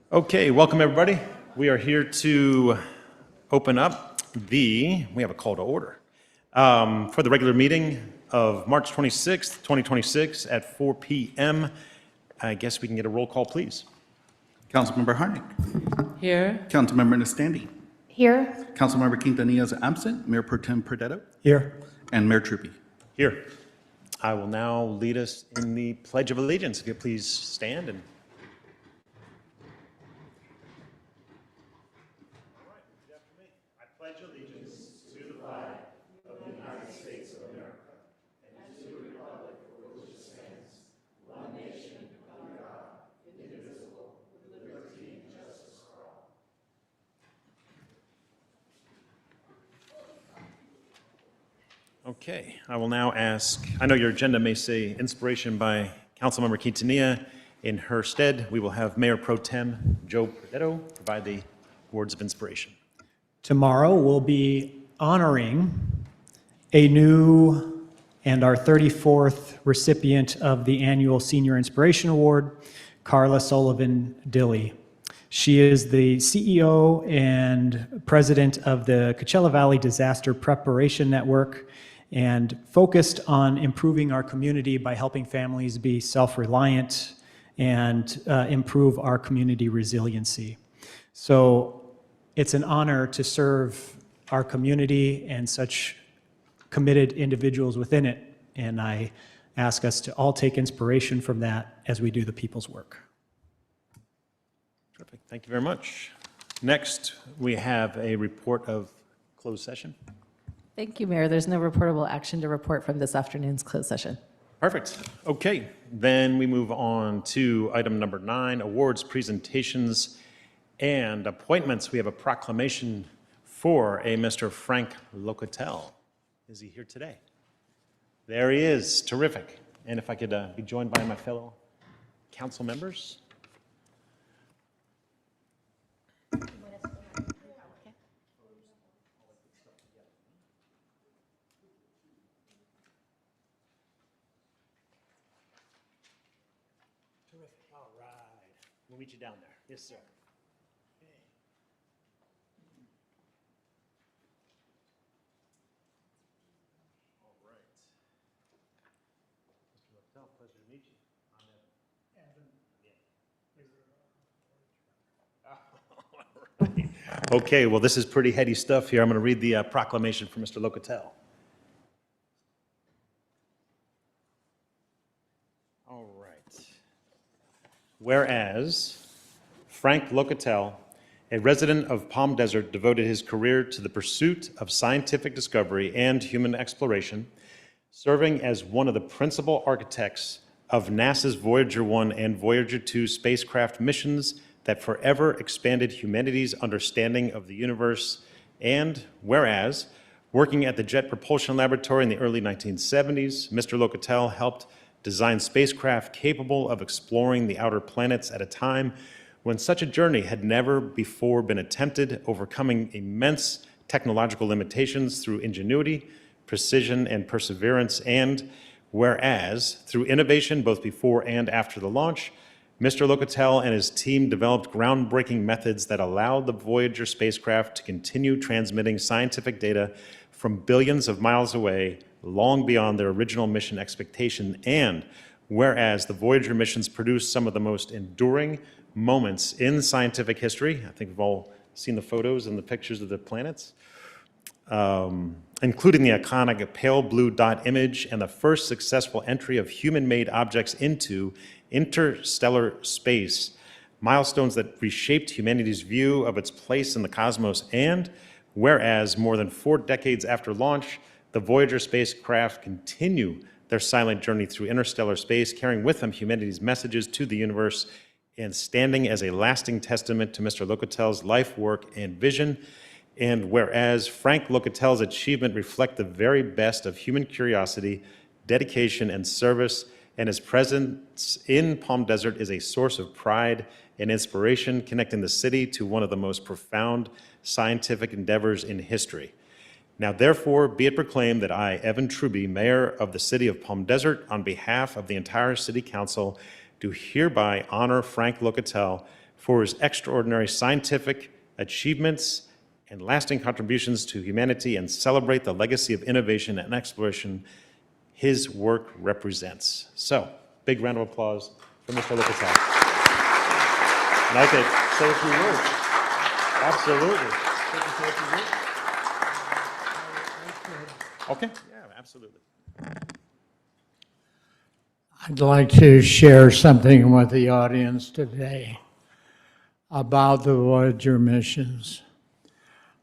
Okay, welcome everybody. We are here to open up we have a call to order for the regular meeting of March 26th, 2026 at 4 p.m. I guess we can get a roll call, please. Councilmember Harnick. Here. Councilmember Nastandi. Here. Councilmember Quintanilla is absent. Mayor Pro Tem Perdetto. Here. And Mayor Truppi. Here. I will now lead us in the Pledge of Allegiance. If you please stand and okay, I will now ask, I know your agenda may say inspiration by Councilmember Quintanilla. In her stead, we will have Mayor Pro Tem Joe Perdetto provide the words of inspiration. Tomorrow we'll be honoring a new and our 34th recipient of the annual Senior Inspiration Award, Carla Sullivan Dilley. She is the CEO and president of the Coachella Valley Disaster Preparation Network and focused on improving our community by helping families be self-reliant and improve our community resiliency. So it's an honor to serve our community and such committed individuals within it, and I ask us to all take inspiration from that as we do the people's work. Terrific. Thank you very much. Next, we have a report of closed session. Thank you, Mayor. There's no reportable action to report from this afternoon's closed session. Perfect. Okay, then we move on to item number 9, awards, presentations, and appointments. We have a proclamation for a Mr. Frank Locatel. Is he here today? There he is. Terrific. And if I could be joined by my fellow council members. All right. We'll meet you down there. Yes, sir. All right. Mr. Locatel, pleasure to meet you. I'm Evan. All right. Okay, well, this is pretty heady stuff here. I'm going to read the proclamation for Mr. Locatel. All right. Whereas Frank Locatel, a resident of Palm Desert, devoted his career to the pursuit of scientific discovery and human exploration, serving as one of the principal architects of NASA's Voyager 1 and Voyager 2 spacecraft missions that forever expanded humanity's understanding of the universe, and whereas, working at the Jet Propulsion Laboratory in the early 1970s, Mr. Locatel helped design spacecraft capable of exploring the outer planets at a time when such a journey had never before been attempted, overcoming immense technological limitations through ingenuity, precision, and perseverance, and whereas, through innovation both before and after the launch, Mr. Locatel and his team developed groundbreaking methods that allowed the Voyager spacecraft to continue transmitting scientific data from billions of miles away, long beyond their original mission expectation, and whereas the Voyager missions produced some of the most enduring moments in scientific history. I think we've all seen the photos and the pictures of the planets, including the iconic pale blue dot image and the first successful entry of human-made objects into interstellar space, milestones that reshaped humanity's view of its place in the cosmos, and whereas more than 4 decades after launch, the Voyager spacecraft continue their silent journey through interstellar space, carrying with them humanity's messages to the universe and standing as a lasting testament to Mr. Locatel's life, work, and vision. And whereas Frank Locatel's achievement reflect the very best of human curiosity, dedication, and service, and his presence in Palm Desert is a source of pride and inspiration, connecting the city to one of the most profound scientific endeavors in history. Now, therefore, be it proclaimed that I, Evan Truppi, Mayor of the City of Palm Desert, on behalf of the entire City Council, do hereby honor Frank Locatel for his extraordinary scientific achievements and lasting contributions to humanity, and celebrate the legacy of innovation and exploration his work represents. So, big round of applause for Mr. L'Hopital. And I could say a few words. Absolutely. Okay, yeah, absolutely. I'd like to share something with the audience today about the Voyager missions.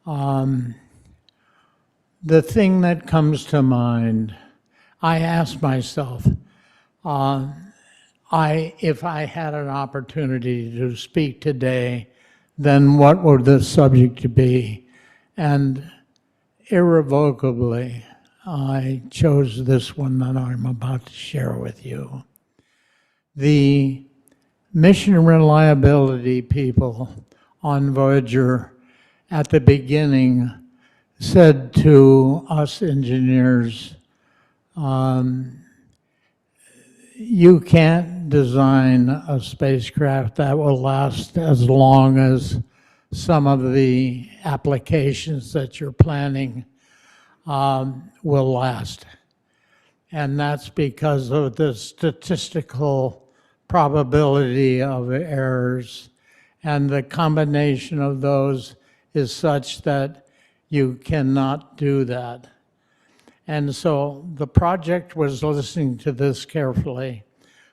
The thing that comes to mind, I ask myself, if I had an opportunity to speak today, then what would the subject be? And irrevocably, I chose this one that I'm about to share with you. The mission reliability people on Voyager at the beginning said to us engineers, you can't design a spacecraft that will last as long as some of the applications that you're planning will last. And that's because of the statistical probability of errors. And the combination of those is such that you cannot do that. And so the project was listening to this carefully.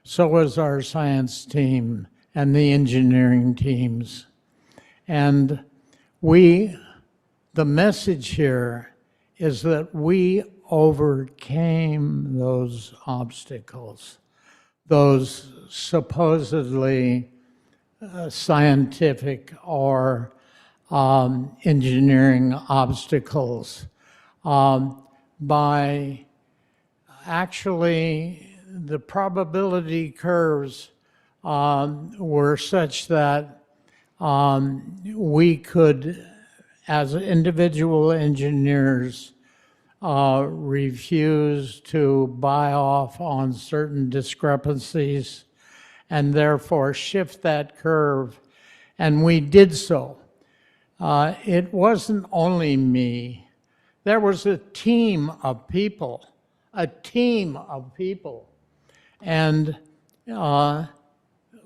So was our science team and the engineering teams. And the message here is that we overcame those obstacles, those supposedly scientific or engineering obstacles, by actually the probability curves were such that we could, as individual engineers, refuse to buy off on certain discrepancies and therefore shift that curve. And we did so. It wasn't only me. There was a team of people. And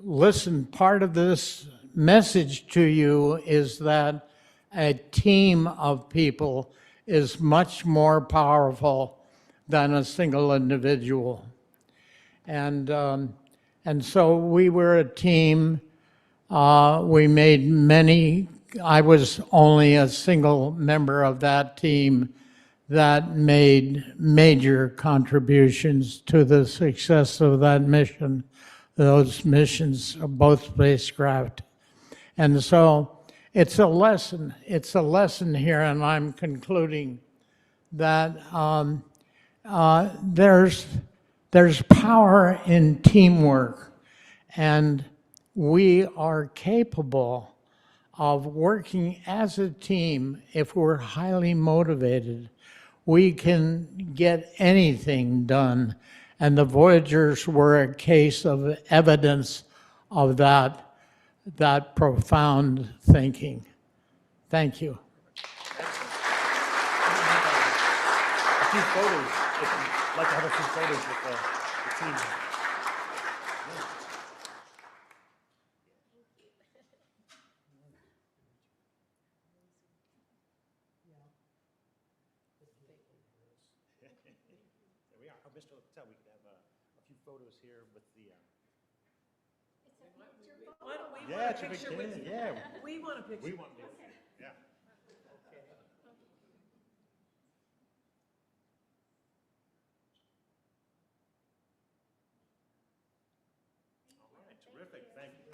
listen, part of this message to you is that a team of people is much more powerful than a single individual. And so we were a team. We made many. I was only a single member of that team that made major contributions to the success of that mission, those missions of both spacecraft. And so it's a lesson here, and I'm concluding that there's power in teamwork, and we are capable of working as a team. If we're highly motivated, we can get anything done. And the Voyagers were a case of evidence of that profound thinking. Thank you. A few photos, if you'd like to have a few photos with the team. There we are. Oh, Mr. L'Hopital, we could have a few photos here with the. Yeah, it's a picture with you. Yeah. We want a picture. We want, yeah. All right, terrific, thank you.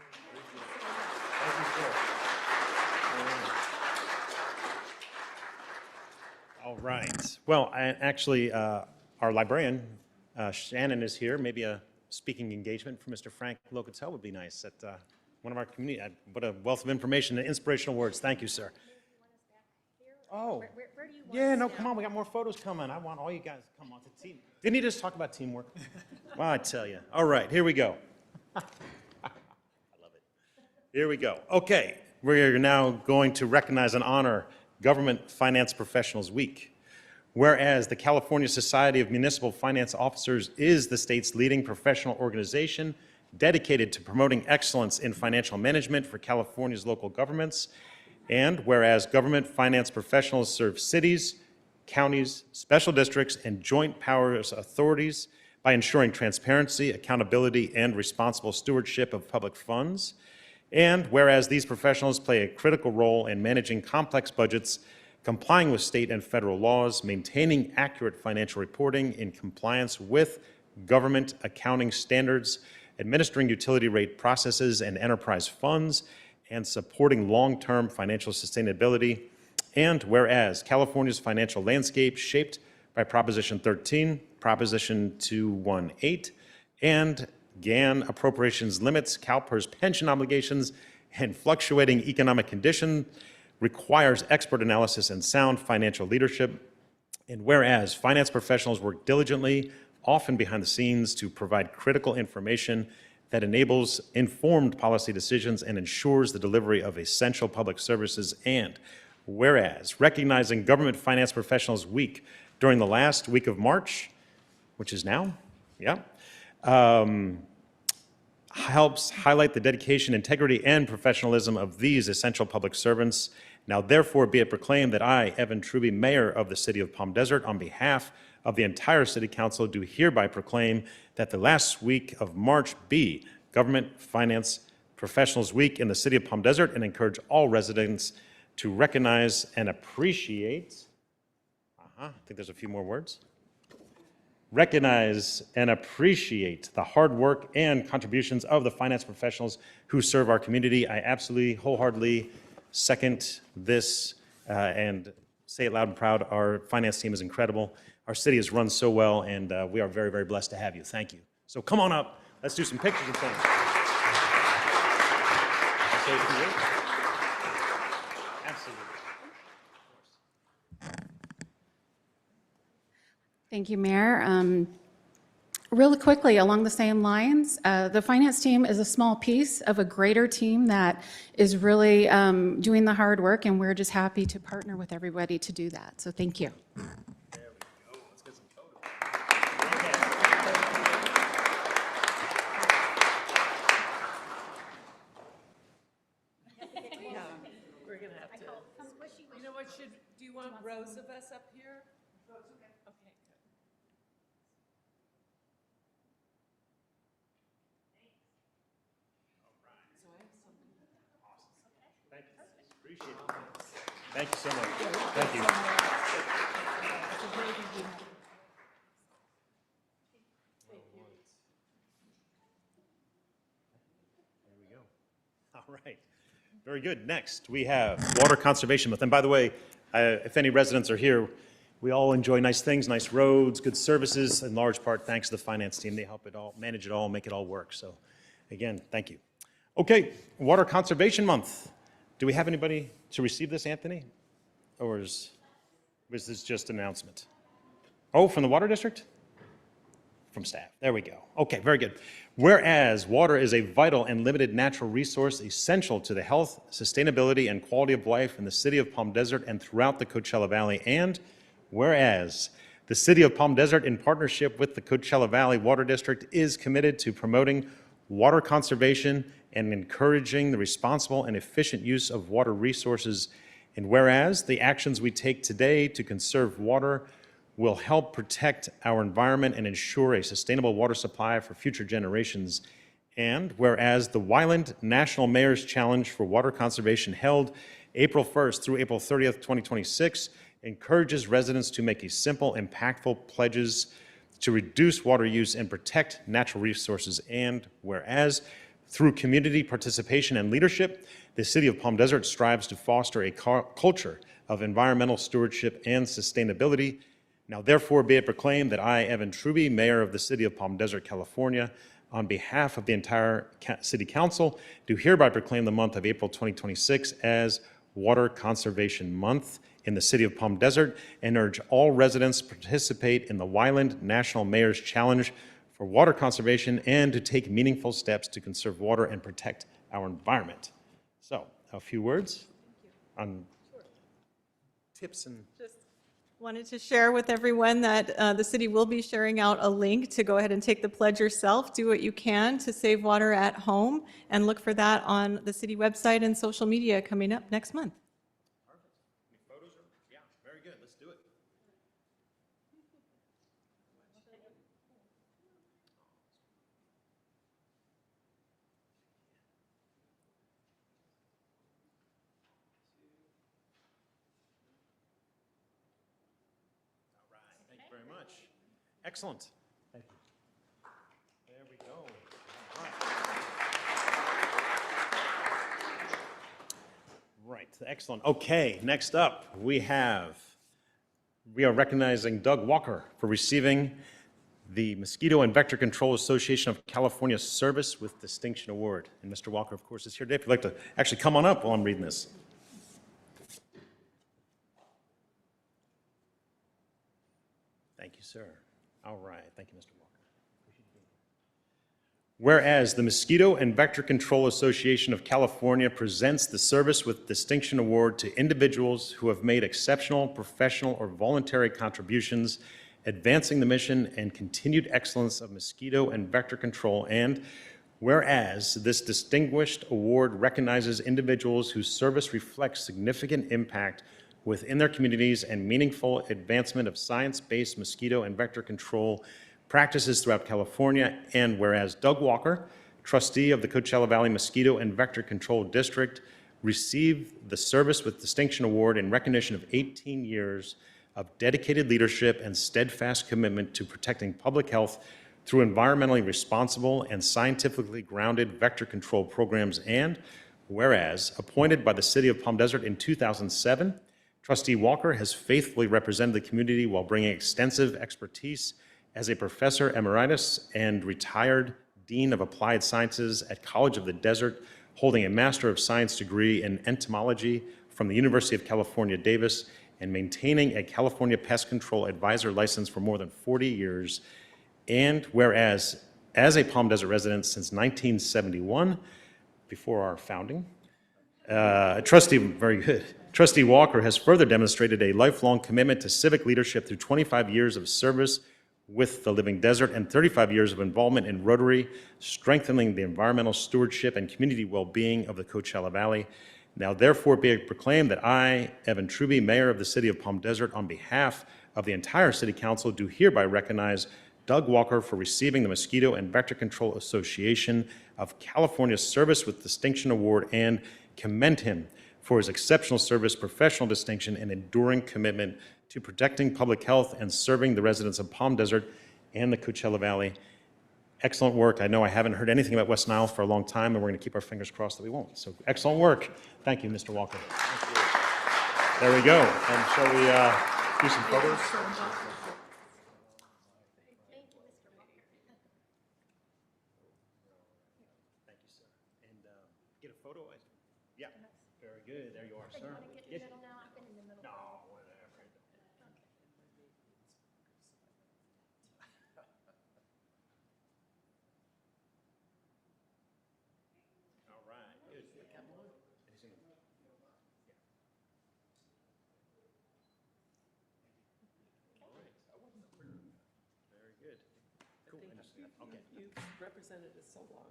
Thank you, sir. All right, well, actually, our librarian, Shannon, is here. Maybe a speaking engagement for Mr. Frank L'Hopital would be nice at one of our community. What a wealth of information and inspirational words. Thank you, sir. Oh, Where do you want yeah, us no, now? come on. We got more photos coming. I want all you guys to come on to team. Didn't he just talk about teamwork? Well, I tell you. All right, here we go. I love it. Here we go. Okay, we're now going to recognize and honor Government Finance Professionals Week. Whereas the California Society of Municipal Finance Officers is the state's leading professional organization dedicated to promoting excellence in financial management for California's local governments. And whereas government finance professionals serve cities, counties, special districts, and joint powers authorities by ensuring transparency, accountability, and responsible stewardship of public funds. And whereas these professionals play a critical role in managing complex budgets, complying with state and federal laws, maintaining accurate financial reporting in compliance with government accounting standards, administering utility rate processes and enterprise funds, and supporting long-term financial sustainability. And whereas California's financial landscape shaped by Proposition 13, Proposition 218, and GAN appropriations limits, CalPERS pension obligations, and fluctuating economic conditions requires expert analysis and sound financial leadership. And whereas finance professionals work diligently, often behind the scenes, to provide critical information that enables informed policy decisions and ensures the delivery of essential public services. And whereas recognizing Government Finance Professionals Week during the last week of March, which is now, helps highlight the dedication, integrity, and professionalism of these essential public servants. Now, therefore, be it proclaimed that I, Evan Truby, Mayor of the City of Palm Desert, on behalf of the entire City Council, do hereby proclaim that the last week of March be Government Finance Professionals Week in the City of Palm Desert, and encourage all residents to recognize and appreciate, I think there's a few more words, recognize and appreciate the hard work and contributions of the finance professionals who serve our community. I absolutely, wholeheartedly second this and say it loud and proud. Our finance team is incredible. Our city is run so well, and we are very, very blessed to have you. Thank you. So come on up. Let's do some pictures and things. Okay, if you will. Absolutely. Thank you, Mayor. Really quickly, along the same lines, the finance team is a small piece of a greater team that is really doing the hard work, and we're just happy to partner with everybody to do that. So thank you. There we go. Let's get some photos. We're gonna have to. You know what, do you want rows of us up here? Okay, good. Thank you. Appreciate it. Thank you so much. Thank you. There we go. All right. Very good. Next, we have Water Conservation Month. And by the way, if any residents are here, we all enjoy nice things, nice roads, good services, in large part thanks to the finance team. They help it all, manage it all, make it all work. So again, thank you. Okay, Water Conservation Month. Do we have anybody to receive this, Anthony? Or is this just an announcement? Oh, from the Water District? From staff. There we go. Okay, very good. Whereas water is a vital and limited natural resource essential to the health, sustainability, and quality of life in the City of Palm Desert and throughout the Coachella Valley, and whereas the City of Palm Desert, in partnership with the Coachella Valley Water District, is committed to promoting water conservation and encouraging the responsible and efficient use of water resources, and whereas the actions we take today to conserve water will help protect our environment and ensure a sustainable water supply for future generations. And whereas the Wyland National Mayor's Challenge for Water Conservation, held April 1st through April 30th, 2026, encourages residents to make a simple, impactful pledges to reduce water use and protect natural resources. And whereas through community participation and leadership, the City of Palm Desert strives to foster a culture of environmental stewardship and sustainability. Now, therefore, be it proclaimed that I, Evan Truby, Mayor of the City of Palm Desert, California, on behalf of the entire City Council, do hereby proclaim the month of April 2026 as Water Conservation Month in the City of Palm Desert, and urge all residents to participate in the Wyland National Mayor's Challenge for Water Conservation and to take meaningful steps to conserve water and protect our environment. So, a few words on tips and Just wanted to share with everyone that the city will be sharing out a link to go ahead and take the pledge yourself. Do what you can to save water at home, and look for that on the city website and social media coming up next month. yeah, very good. Let's do it. All right, thank you very much. Excellent. Thank you. There we go. All right. Right, excellent. Okay, next up, we are recognizing Doug Walker for receiving the Mosquito and Vector Control Association of California Service with Distinction Award. And Mr. Walker, of course, is here today. If you'd like to actually come on up while I'm reading this. Thank you, sir. All right, thank you, Mr. Walker. Whereas the Mosquito and Vector Control Association of California presents the Service with Distinction Award to individuals who have made exceptional professional or voluntary contributions advancing the mission and continued excellence of mosquito and vector control, and whereas this distinguished award recognizes individuals whose service reflects significant impact within their communities and meaningful advancement of science-based mosquito and vector control practices throughout California, and whereas Doug Walker, trustee of the Coachella Valley Mosquito and Vector Control District, received the Service with Distinction Award in recognition of 18 years of dedicated leadership and steadfast commitment to protecting public health through environmentally responsible and scientifically grounded vector control programs, and whereas appointed by the City of Palm Desert in 2007, Trustee Walker has faithfully represented the community while bringing extensive expertise as a professor emeritus and retired dean of applied sciences at College of the Desert, holding a Master of Science degree in entomology from the University of California, Davis, and maintaining a California Pest Control Advisor license for more than 40 years. And whereas, as a Palm Desert resident since 1971, before our founding, Trustee Walker has further demonstrated a lifelong commitment to civic leadership through 25 years of service with the Living Desert and 35 years of involvement in Rotary, strengthening the environmental stewardship and community well-being of the Coachella Valley. Now therefore be it proclaimed that I, Evan Truby, Mayor of the City of Palm Desert, on behalf of the entire City Council, do hereby recognize Doug Walker for receiving the Mosquito and Vector Control Association of California Service with Distinction Award and commend him for his exceptional service, professional distinction, and enduring commitment to protecting public health and serving the residents of Palm Desert and the Coachella Valley. Excellent work. I know I haven't heard anything about West Nile for a long time, and we're going to keep our fingers crossed that we won't. So excellent work. Thank you, Mr. Walker. There we go. And shall we do some photos? Thank you, sir. And get a photo? Yeah. Very good. There you are, sir. No, whatever. All right, good. Very good. Cool. Okay. You've represented us so long.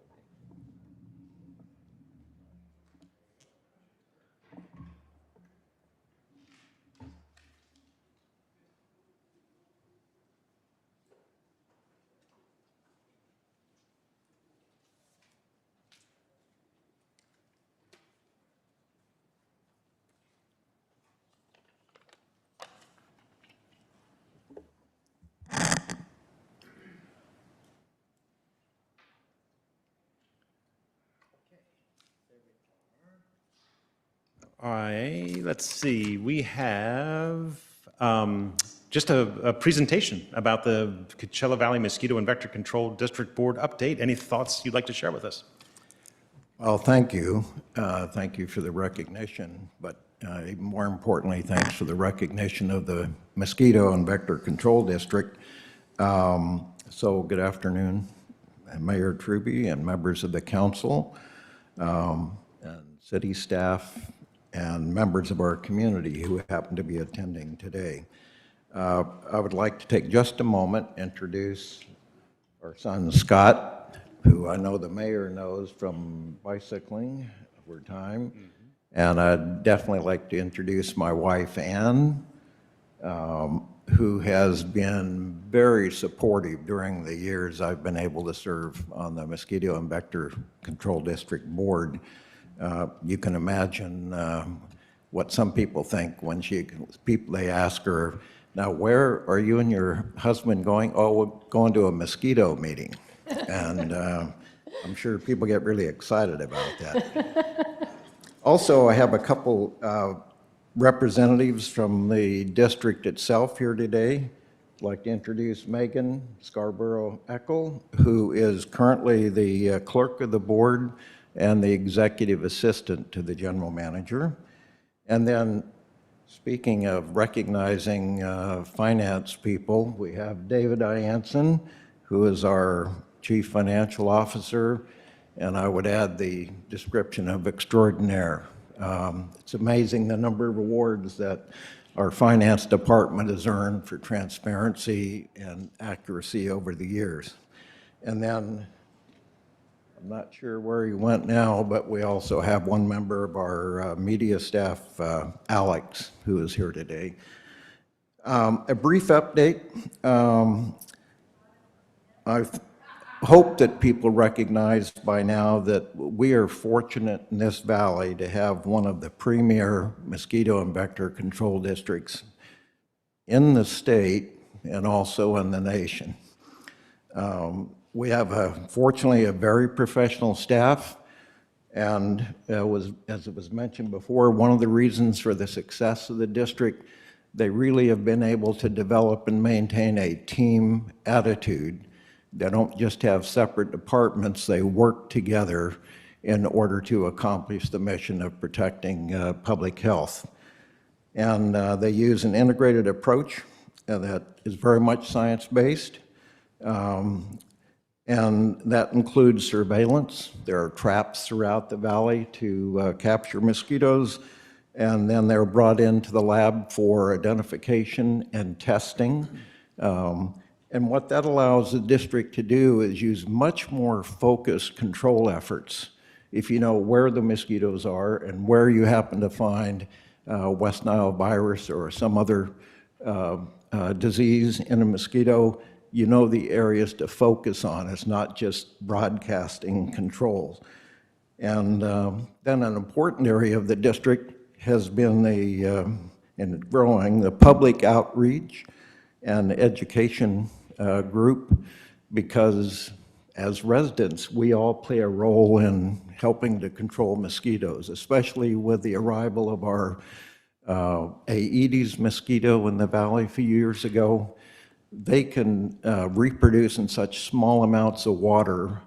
All right, let's see. We have just a presentation about the Coachella Valley Mosquito and Vector Control District Board update. Any thoughts you'd like to share with us? Well, thank you. Thank you for the recognition, but more importantly, thanks for the recognition of the Mosquito and Vector Control District. So good afternoon, Mayor Truby and members of the council. And city staff, and members of our community who happen to be attending today. I would like to take just a moment, introduce our son Scott, who I know the mayor knows from bicycling over time. And I'd definitely like to introduce my wife, Ann, who has been very supportive during the years I've been able to serve on the Mosquito and Vector Control District Board. You can imagine what some people think when they ask her, now where are you and your husband going? Oh, we're going to a mosquito meeting. And I'm sure people get really excited about that. Also, I have a couple representatives from the district itself here today. I'd like to introduce Megan Scarborough-Eckel, who is currently the clerk of the board and the executive assistant to the general manager. And then, speaking of recognizing finance people, we have David Ianson, who is our chief financial officer, and I would add the description of extraordinaire. It's amazing the number of awards that our finance department has earned for transparency and accuracy over the years. And then, I'm not sure where he went now, but we also have one member of our media staff, Alex, who is here today. A brief update. I hope that people recognize by now that we are fortunate in this valley to have one of the premier mosquito and vector control districts in the state and also in the nation. We have, fortunately, a very professional staff, and as it was mentioned before, one of the reasons for the success of the district, they really have been able to develop and maintain a team attitude. They don't just have separate departments, they work together in order to accomplish the mission of protecting public health. And they use an integrated approach that is very much science-based. And that includes surveillance. There are traps throughout the valley to capture mosquitoes, and then they're brought into the lab for identification and testing. And what that allows the district to do is use much more focused control efforts. If you know where the mosquitoes are and where you happen to find West Nile virus or some other disease in a mosquito, you know the areas to focus on. It's not just broadcasting controls. And then an important area of the district has been and growing, the public outreach and education group, because as residents, we all play a role in helping to control mosquitoes, especially with the arrival of our Aedes mosquito in the valley a few years ago. They can reproduce in such small amounts of water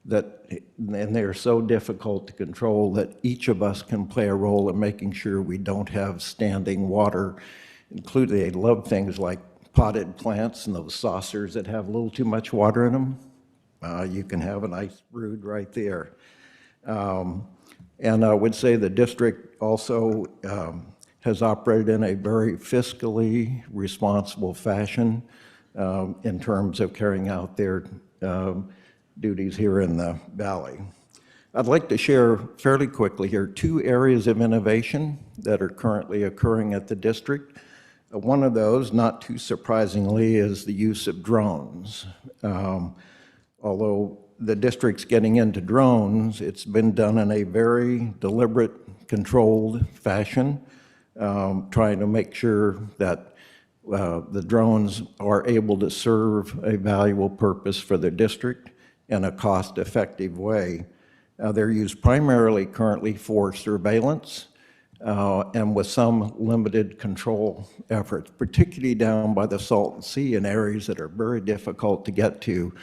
and they're so difficult to control that each of us can play a role in making sure we don't have standing water, including they love things like potted plants and those saucers that have a little too much water in them. You can have an ice brood right there. And I would say the district also has operated in a very fiscally responsible fashion in terms of carrying out their duties here in the valley. I'd like to share fairly quickly here 2 areas of innovation that are currently occurring at the district. One of those, not too surprisingly, is the use of drones. Although the district's getting into drones, it's been done in a very deliberate, controlled fashion, trying to make sure that the drones are able to serve a valuable purpose for the district in a cost-effective way. They're used primarily currently for surveillance and with some limited control efforts, particularly down by the Salton Sea in areas that are very difficult to get to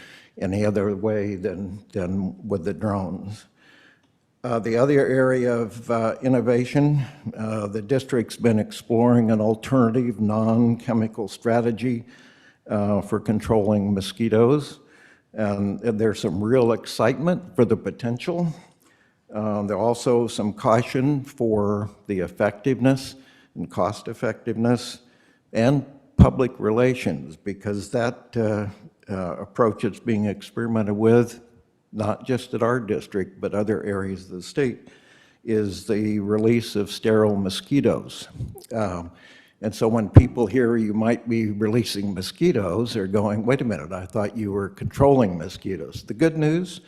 any other way than with the drones. The other area of innovation, the district's been exploring an alternative non-chemical strategy for controlling mosquitoes. And there's some real excitement for the potential. There are also some caution for the effectiveness and cost effectiveness and public relations, because that approach is being experimented with, not just at our district, but other areas of the state, is the release of sterile mosquitoes. And so when people hear you might be releasing mosquitoes, they're going, wait a minute, I thought you were controlling mosquitoes. The good news,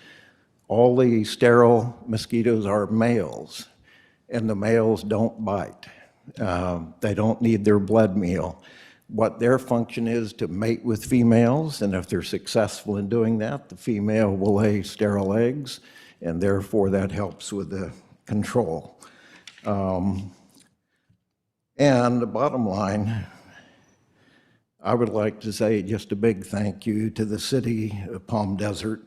all the sterile mosquitoes are males, and the males don't bite. They don't need their blood meal. What their function is to mate with females, and if they're successful in doing that, the female will lay sterile eggs, and therefore that helps with the control. And the bottom line, I would like to say just a big thank you to the city of Palm Desert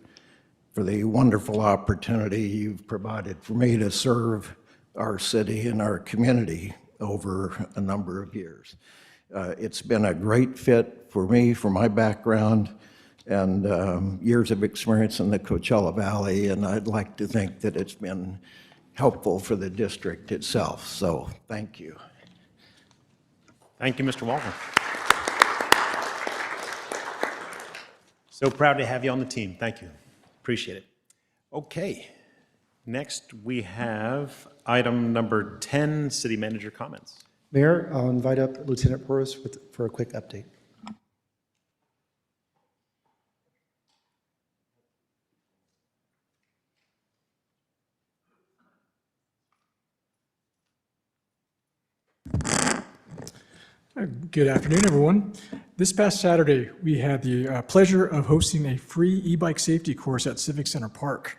for the wonderful opportunity you've provided for me to serve our city and our community over a number of years. It's been a great fit for me, for my background, and years of experience in the Coachella Valley, and I'd like to think that it's been helpful for the district itself, so thank you. Thank you, Mr. Walker. So proud to have you on the team. Thank you. Appreciate it. Okay. Next, we have item number 10, city manager comments. Mayor, I'll invite up Lieutenant Porras for a quick update. Good afternoon, everyone. This past Saturday, we had the pleasure of hosting a free e-bike safety course at Civic Center Park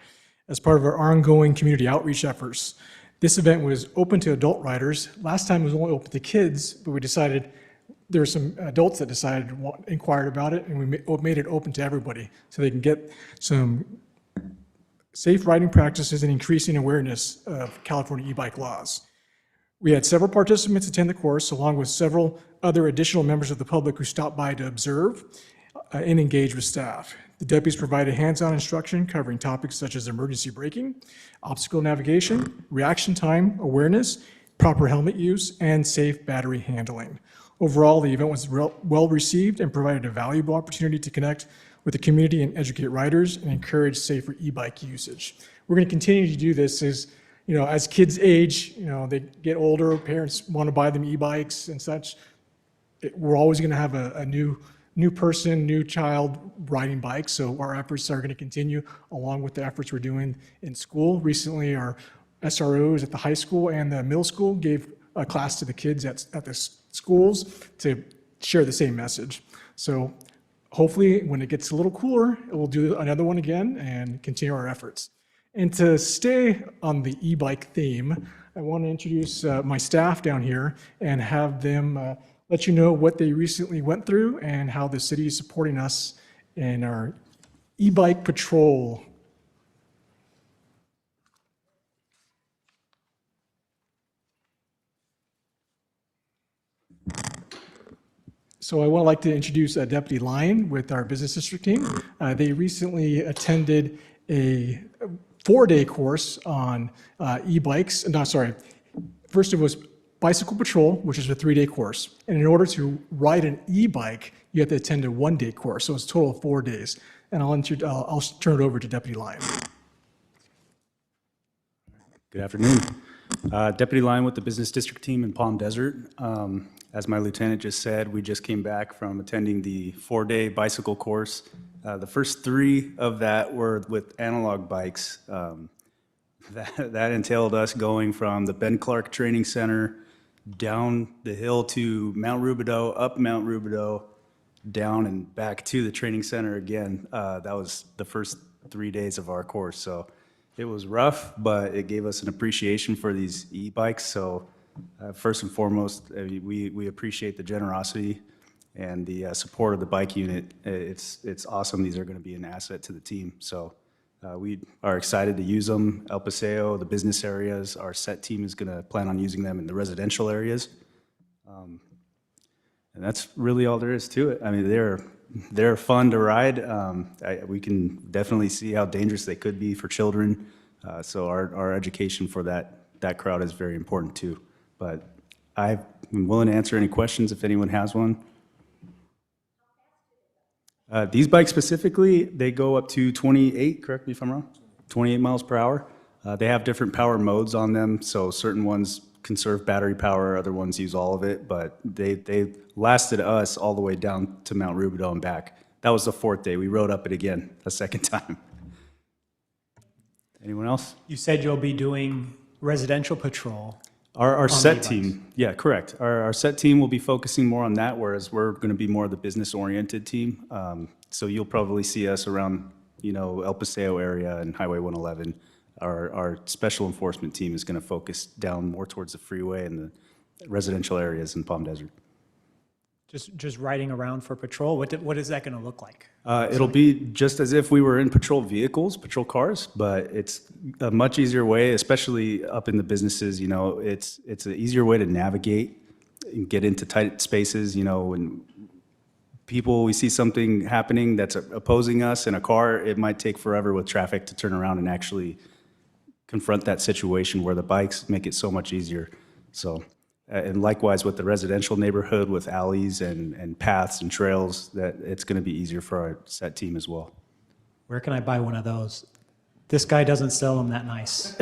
as part of our ongoing community outreach efforts. This event was open to adult riders. Last time it was only open to kids, but we decided there were some adults that inquired about it, and we made it open to everybody so they can get some safe riding practices and increasing awareness of California e-bike laws. We had several participants attend the course, along with several other additional members of the public who stopped by to observe and engage with staff. The deputies provided hands-on instruction covering topics such as emergency braking, obstacle navigation, reaction time awareness, proper helmet use, and safe battery handling. Overall, the event was well received and provided a valuable opportunity to connect with the community and educate riders and encourage safer e-bike usage. We're going to continue to do this as kids age, they get older, parents want to buy them e-bikes and such. We're always going to have a new person, new child riding bikes, so our efforts are going to continue along with the efforts we're doing in school. Recently, our SROs at the high school and the middle school gave a class to the kids at the schools to share the same message. So hopefully, when it gets a little cooler, we'll do another one again and continue our efforts. And to stay on the e-bike theme, I want to introduce my staff down here and have them let you know what they recently went through and how the city is supporting us in our e-bike patrol. So I would like to introduce Deputy Lyon with our business district team. They recently attended a 4-day course on e-bikes. No, sorry. First, it was bicycle patrol, which is a 3-day course. And in order to ride an e-bike, you have to attend a 1-day course. So it's a total of 4 days. And I'll turn it over to Deputy Lyon. Good afternoon. Deputy Lyon with the business district team in Palm Desert. As my lieutenant just said, we just came back from attending the 4-day bicycle course. The first 3 of that were with analog bikes. That entailed us going from the Ben Clark Training Center down the hill to Mount Rubidoux, up Mount Rubidoux, down and back to the training center again. That was the first 3 days of our course. So it was rough, but it gave us an appreciation for these e-bikes. So first and foremost, we appreciate the generosity and the support of the bike unit. It's awesome. These are going to be an asset to the team. So we are excited to use them. El Paseo, the business areas, our set team is going to plan on using them in the residential areas. And that's really all there is to it. I mean, they're fun to ride. We can definitely see how dangerous they could be for children. So our education for that crowd is very important too. But I'm willing to answer any questions if anyone has one. These bikes specifically, they go up to 28, correct me if I'm wrong, 28 miles per hour. They have different power modes on them, so certain ones conserve battery power, other ones use all of it, but they lasted us all the way down to Mount Rubidoux and back. That was the 4th day. We rode up it again a 2nd time. Anyone else? You said you'll be doing residential patrol. Our the set e-bikes. team, yeah, correct. Our set team will be focusing more on that, whereas we're going to be more of the business-oriented team. So you'll probably see us around, El Paseo area and Highway 111. Our special enforcement team is going to focus down more towards the freeway and the residential areas in Palm Desert. Just riding around for patrol? What is that going to look like? It'll be just as if we were in patrol vehicles, patrol cars, but it's a much easier way, especially up in the businesses. It's an easier way to navigate and get into tight spaces. When we see something happening that's opposing us in a car, it might take forever with traffic to turn around and actually confront that situation, where the bikes make it so much easier. So. And likewise with the residential neighborhood with alleys and paths and trails, that it's going to be easier for our set team as well. Where can I buy one of those? This guy doesn't sell them that nice.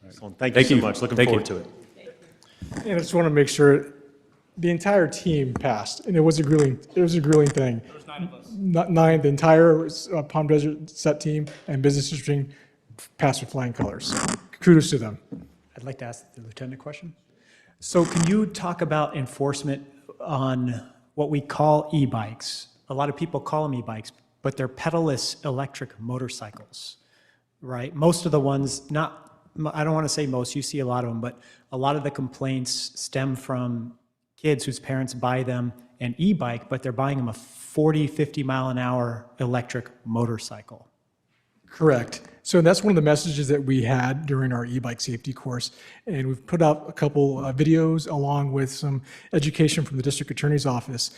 Excellent. Thank you so much. Looking forward to it. And I just want to make sure the entire team passed, and it was a grueling thing. There was 9 of us. Nine, the entire Palm Desert set team and business district passed with flying colors. Kudos to them. I'd like to ask the lieutenant a question. So can you talk about enforcement on what we call e-bikes? A lot of people call them e-bikes, but they're pedalless electric motorcycles, right? Most of the ones, I don't want to say most, you see a lot of them, but a lot of the complaints stem from kids whose parents buy them an e-bike, but they're buying them a 40, 50 mile an hour electric motorcycle. Correct. So that's one of the messages that we had during our e-bike safety course. And we've put out a couple videos along with some education from the district attorney's office.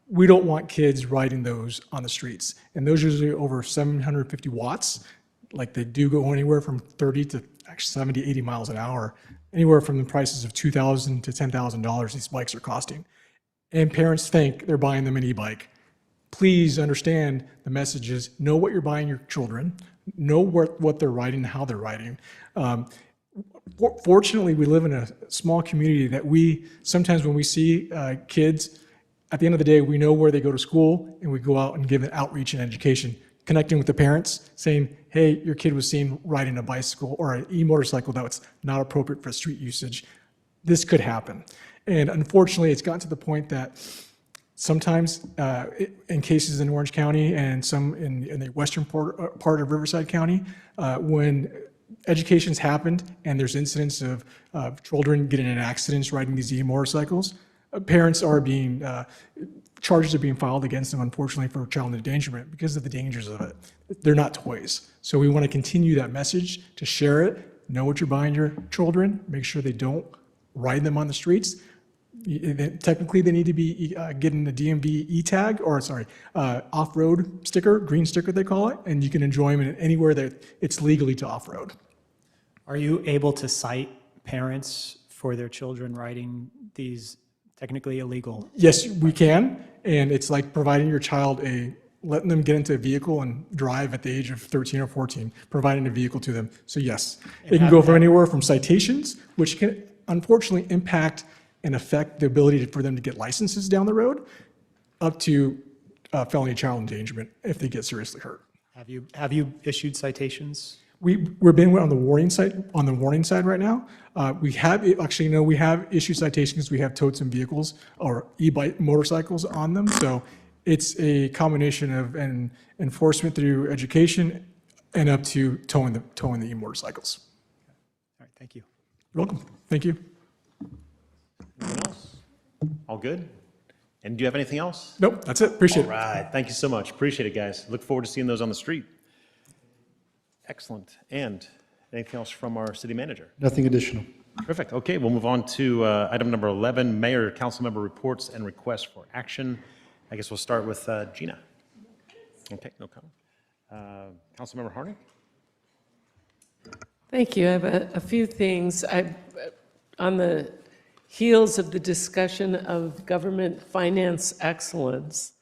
We don't want kids riding those on the streets. And those are usually over 750 watts. Like, they do go anywhere from 30 to actually 70, 80 miles an hour. Anywhere from the prices of $2,000 to $10,000 these bikes are costing. And parents think they're buying them an e-bike. Please understand the message is, know what you're buying your children, know what they're riding, how they're riding. Fortunately, we live in a small community that sometimes when we see kids, at the end of the day, we know where they go to school, and we go out and give an outreach and education, connecting with the parents, saying, hey, your kid was seen riding a bicycle or an e-motorcycle that was not appropriate for street usage. This could happen. And unfortunately, it's gotten to the point that sometimes in cases in Orange County and some in the western part of Riverside County, when education's happened and there's incidents of children getting in accidents riding these e-motorcycles, parents are being, charges are being filed against them, unfortunately, for child endangerment because of the dangers of it. They're not toys. So we want to continue that message, to share it, know what you're buying your children, make sure they don't ride them on the streets. Technically, they need to be getting the DMV e-tag, or off-road sticker, green sticker they call it, and you can enjoy them anywhere that it's legally to off-road. Are you able to cite parents for their children riding these technically illegal? Yes, we can, and it's like providing your child letting them get into a vehicle and drive at the age of 13 or 14, providing a vehicle to them. So yes, it can go from anywhere from citations, which can unfortunately impact and affect the ability for them to get licenses down the road, up to felony child endangerment if they get seriously hurt. Have you issued citations? We're being on the warning side right now. We have issued citations. We have towed some vehicles or e-bike motorcycles on them. So it's a combination of an enforcement through education and up to towing the e-motorcycles. All right, thank you. You're welcome. Thank you. Anything else? All good? And do you have anything else? Nope, that's it. Appreciate All right. Thank you so much. Appreciate it, guys. Look forward to seeing those on the street. Excellent. And anything else from our city manager? Nothing additional. Terrific. Okay, we'll move on to item number 11, Mayor, Council Member reports and requests for action. I guess we'll start with Gina. Okay, no comment. Councilmember Harnick? Thank you. I have a few things. On the heels of the discussion of government finance excellence,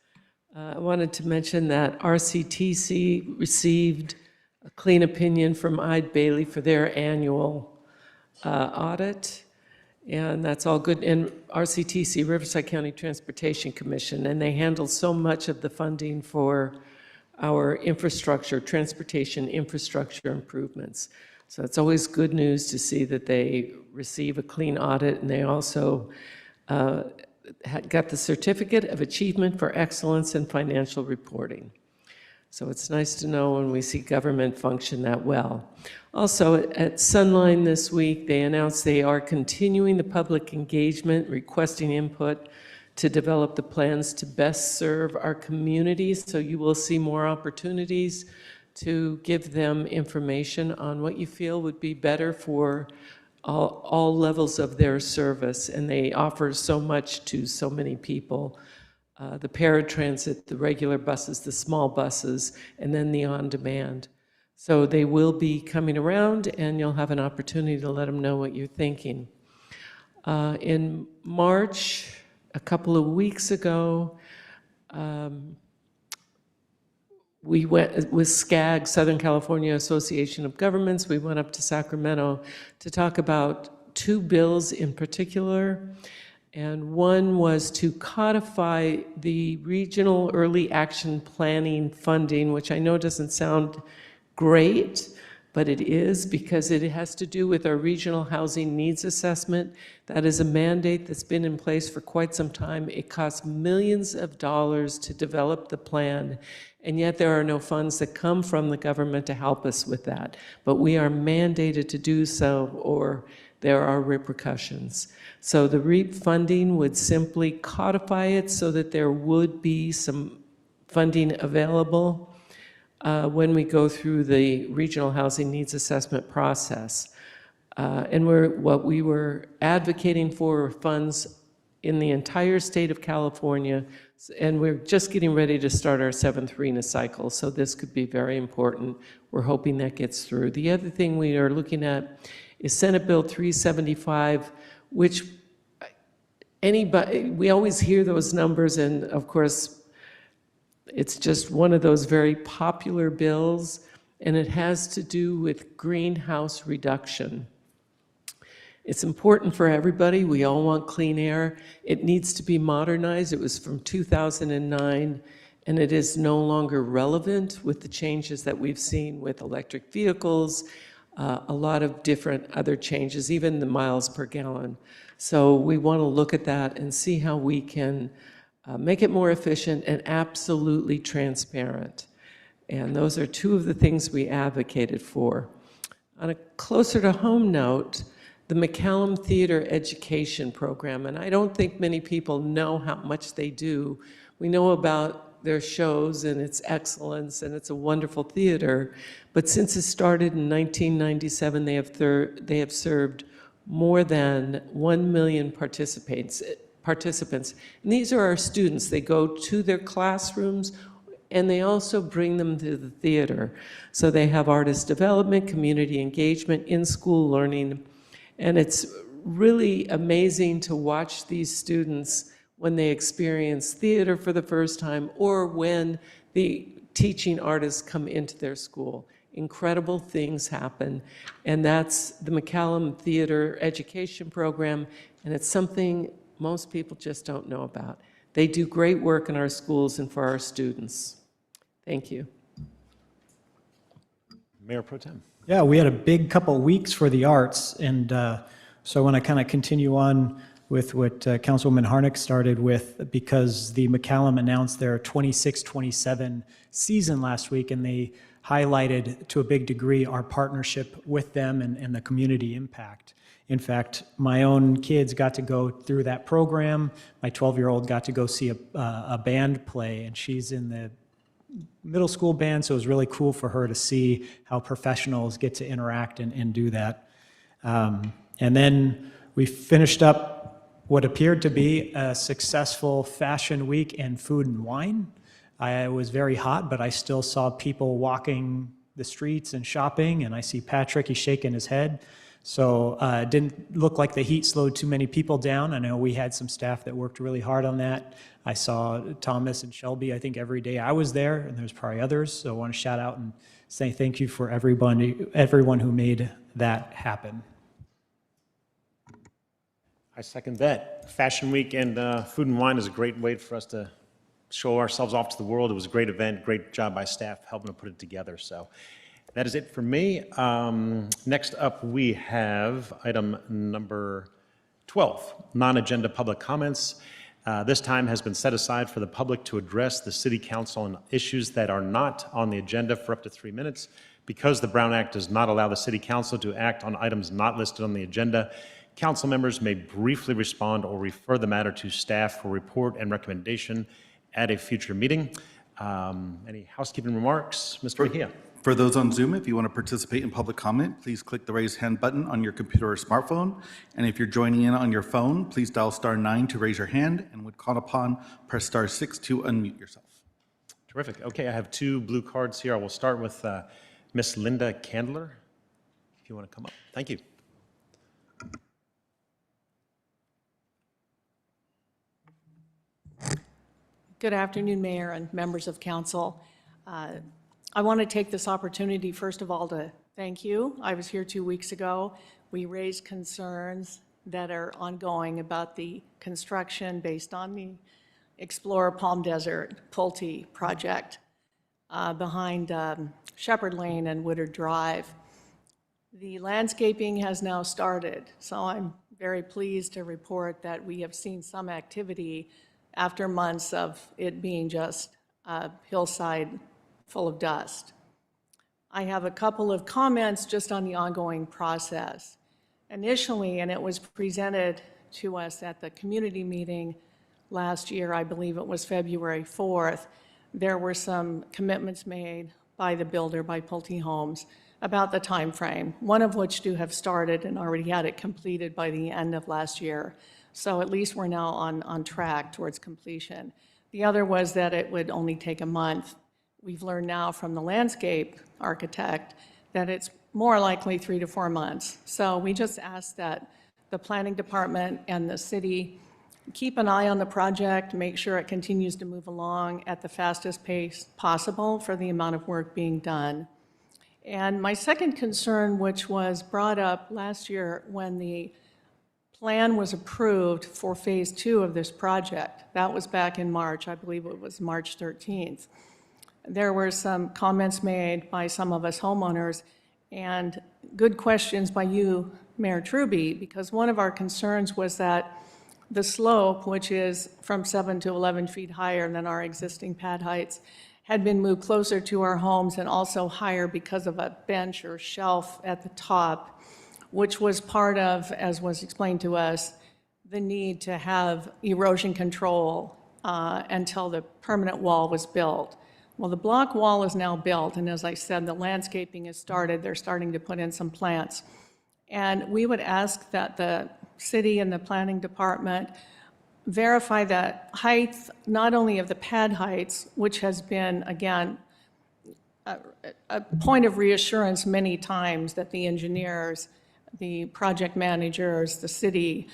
I wanted to mention that RCTC received a clean opinion from Eide Bailey for their annual audit, and that's all good. And RCTC, Riverside County Transportation Commission, and they handle so much of the funding for our infrastructure, transportation infrastructure improvements. So it's always good news to see that they receive a clean audit, and they also got the Certificate of Achievement for Excellence in Financial Reporting. So it's nice to know when we see government function that well. Also, at Sunline this week, they announced they are continuing the public engagement, requesting input to develop the plans to best serve our communities. So you will see more opportunities to give them information on what you feel would be better for all levels of their service. And they offer so much to so many people. The paratransit, the regular buses, the small buses, and then the on-demand. So they will be coming around, and you'll have an opportunity to let them know what you're thinking. In March, a couple of weeks ago, we went with SCAG, Southern California Association of Governments. We went up to Sacramento to talk about two bills in particular. And one was to codify the regional early action planning funding, which I know doesn't sound great, but it is, because it has to do with our regional housing needs assessment. That is a mandate that's been in place for quite some time. It costs millions of dollars to develop the plan, and yet there are no funds that come from the government to help us with that. But we are mandated to do so, or there are repercussions. So the REAP funding would simply codify it so that there would be some funding available when we go through the regional housing needs assessment process. And what we were advocating for were funds in the entire state of California, and we're just getting ready to start our 7th RHNA cycle, so this could be very important. We're hoping that gets through. The other thing we are looking at is Senate Bill 375, which we always hear those numbers, and of course, it's just one of those very popular bills, and it has to do with greenhouse reduction. It's important for everybody. We all want clean air. It needs to be modernized. It was from 2009, and it is no longer relevant with the changes that we've seen with electric vehicles, a lot of different other changes, even the miles per gallon. So we want to look at that and see how we can make it more efficient and absolutely transparent. And those are two of the things we advocated for. On a closer to home note, the McCallum Theater Education Program, and I don't think many people know how much they do. We know about their shows and its excellence, and it's a wonderful theater, but since it started in 1997, they have served more than 1 million participants. And these are our students. They go to their classrooms, and they also bring them to the theater. So they have artist development, community engagement, in-school learning, and it's really amazing to watch these students when they experience theater for the first time, or when the teaching artists come into their school. Incredible things happen, and that's the McCallum Theater Education Program, and it's something most people just don't know about. They do great work in our schools and for our students. Thank you. Mayor Pro Tem. Yeah, we had a big couple weeks for the arts, and so I want to kind of continue on with what Councilwoman Harnick started with, because the McCallum announced their 26-27 season last week, and they highlighted to a big degree our partnership with them and the community impact. In fact, my own kids got to go through that program. My 12-year-old got to go see a band play, and she's in the middle school band, so it was really cool for her to see how professionals get to interact and do that. And then we finished up what appeared to be a successful fashion week and food and wine. It was very hot, but I still saw people walking the streets and shopping, and I see Patrick, he's shaking his head. So it didn't look like the heat slowed too many people down. I know we had some staff that worked really hard on that. I saw Thomas and Shelby, I think every day I was there, and there's probably others. So I want to shout out and say thank you for everyone who made that happen. I second that. Fashion Week and Food and Wine is a great way for us to show ourselves off to the world. It was a great event, great job by staff helping to put it together. So that is it for me. Next up, we have item number 12, non-agenda public comments. This time has been set aside for the public to address the City Council on issues that are not on the agenda for up to 3 minutes. Because the Brown Act does not allow the City Council to act on items not listed on the agenda, council members may briefly respond or refer the matter to staff for report and recommendation at a future meeting. Any housekeeping remarks? Mr. Mejia. For those on Zoom, if you want to participate in public comment, please click the raise hand button on your computer or smartphone. And if you're joining in on your phone, please dial *9 to raise your hand, and when called upon, press *6 to unmute yourself. Terrific. Okay, I have 2 blue cards here. I will start with Miss Linda Candler, if you want to come up. Thank you. Good afternoon, Mayor and members of council. I want to take this opportunity, first of all, to thank you. I was here 2 weeks ago. We raised concerns that are ongoing about the construction based on the Explorer Palm Desert Pulte project behind Shepherd Lane and Woodard Drive. The landscaping has now started, so I'm very pleased to report that we have seen some activity after months of it being just a hillside full of dust. I have a couple of comments just on the ongoing process. Initially, and it was presented to us at the community meeting last year, I believe it was February 4th, there were some commitments made by the builder, by Pulte Homes, about the time frame, one of which do have started and already had it completed by the end of last year. So at least we're now on track towards completion. The other was that it would only take a month. We've learned now from the landscape architect that it's more likely 3 to 4 months. So we just ask that the planning department and the city keep an eye on the project, make sure it continues to move along at the fastest pace possible for the amount of work being done. And my second concern, which was brought up last year when the plan was approved for phase 2 of this project, that was back in March, I believe it was March 13th. There were some comments made by some of us homeowners and good questions by you, Mayor Truby, because one of our concerns was that the slope, which is from 7 to 11 feet higher than our existing pad heights, had been moved closer to our homes and also higher because of a bench or shelf at the top, which was part of, as was explained to us, the need to have erosion control until the permanent wall was built. Well, the block wall is now built, and as I said, the landscaping has started. They're starting to put in some plants. And we would ask that the city and the planning department verify that height, not only of the pad heights, which has been, again, a point of reassurance many times that the engineers, the project managers, the city,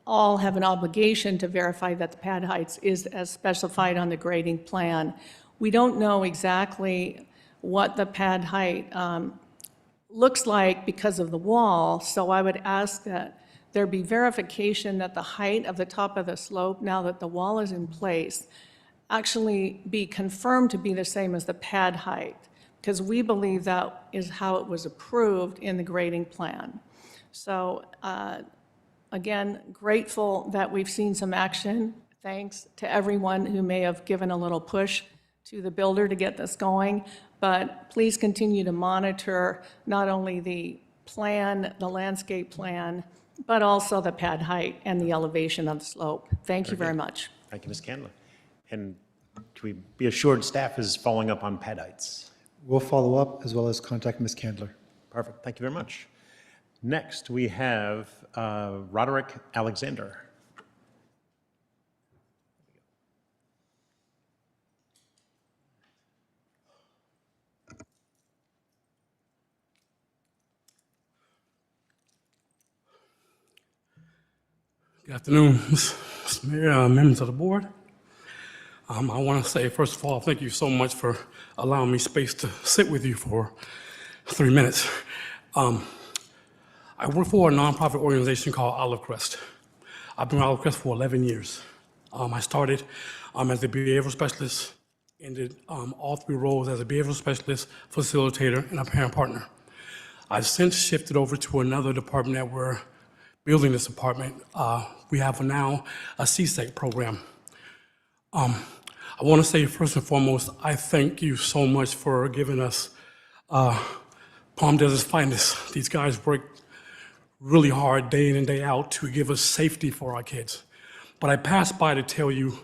all have an obligation to verify that the pad heights is as specified on the grading plan. We don't know exactly what the pad height looks like because of the wall, so I would ask that there be verification that the height of the top of the slope, now that the wall is in place, actually be confirmed to be the same as the pad height, because we believe that is how it was approved in the grading plan. So again, grateful that we've seen some action. Thanks to everyone who may have given a little push to the builder to get this going, but please continue to monitor not only the plan, the landscape plan, but also the pad height and the elevation of the slope. Thank you very much. Thank you, Ms. Candler. And can we be assured staff is following up on pad heights? We'll follow up as well as contact Ms. Candler. Perfect. Thank you very much. Next, we have Roderick Alexander. Good afternoon, Mr. Mayor, members of the board. I want to say, first of all, thank you so much for allowing me space to sit with you for 3 minutes. I work for a nonprofit organization called Olive Crest. I've been with Olive Crest for 11 years. I started as a behavioral specialist, ended all 3 roles as a behavioral specialist, facilitator, and a parent partner. I've since shifted over to another department that we're building this apartment. We have now a CSEC program. I want to say first and foremost, I thank you so much for giving us Palm Desert's finest. These guys work really hard day in and day out to give us safety for our kids. But I passed by to tell you,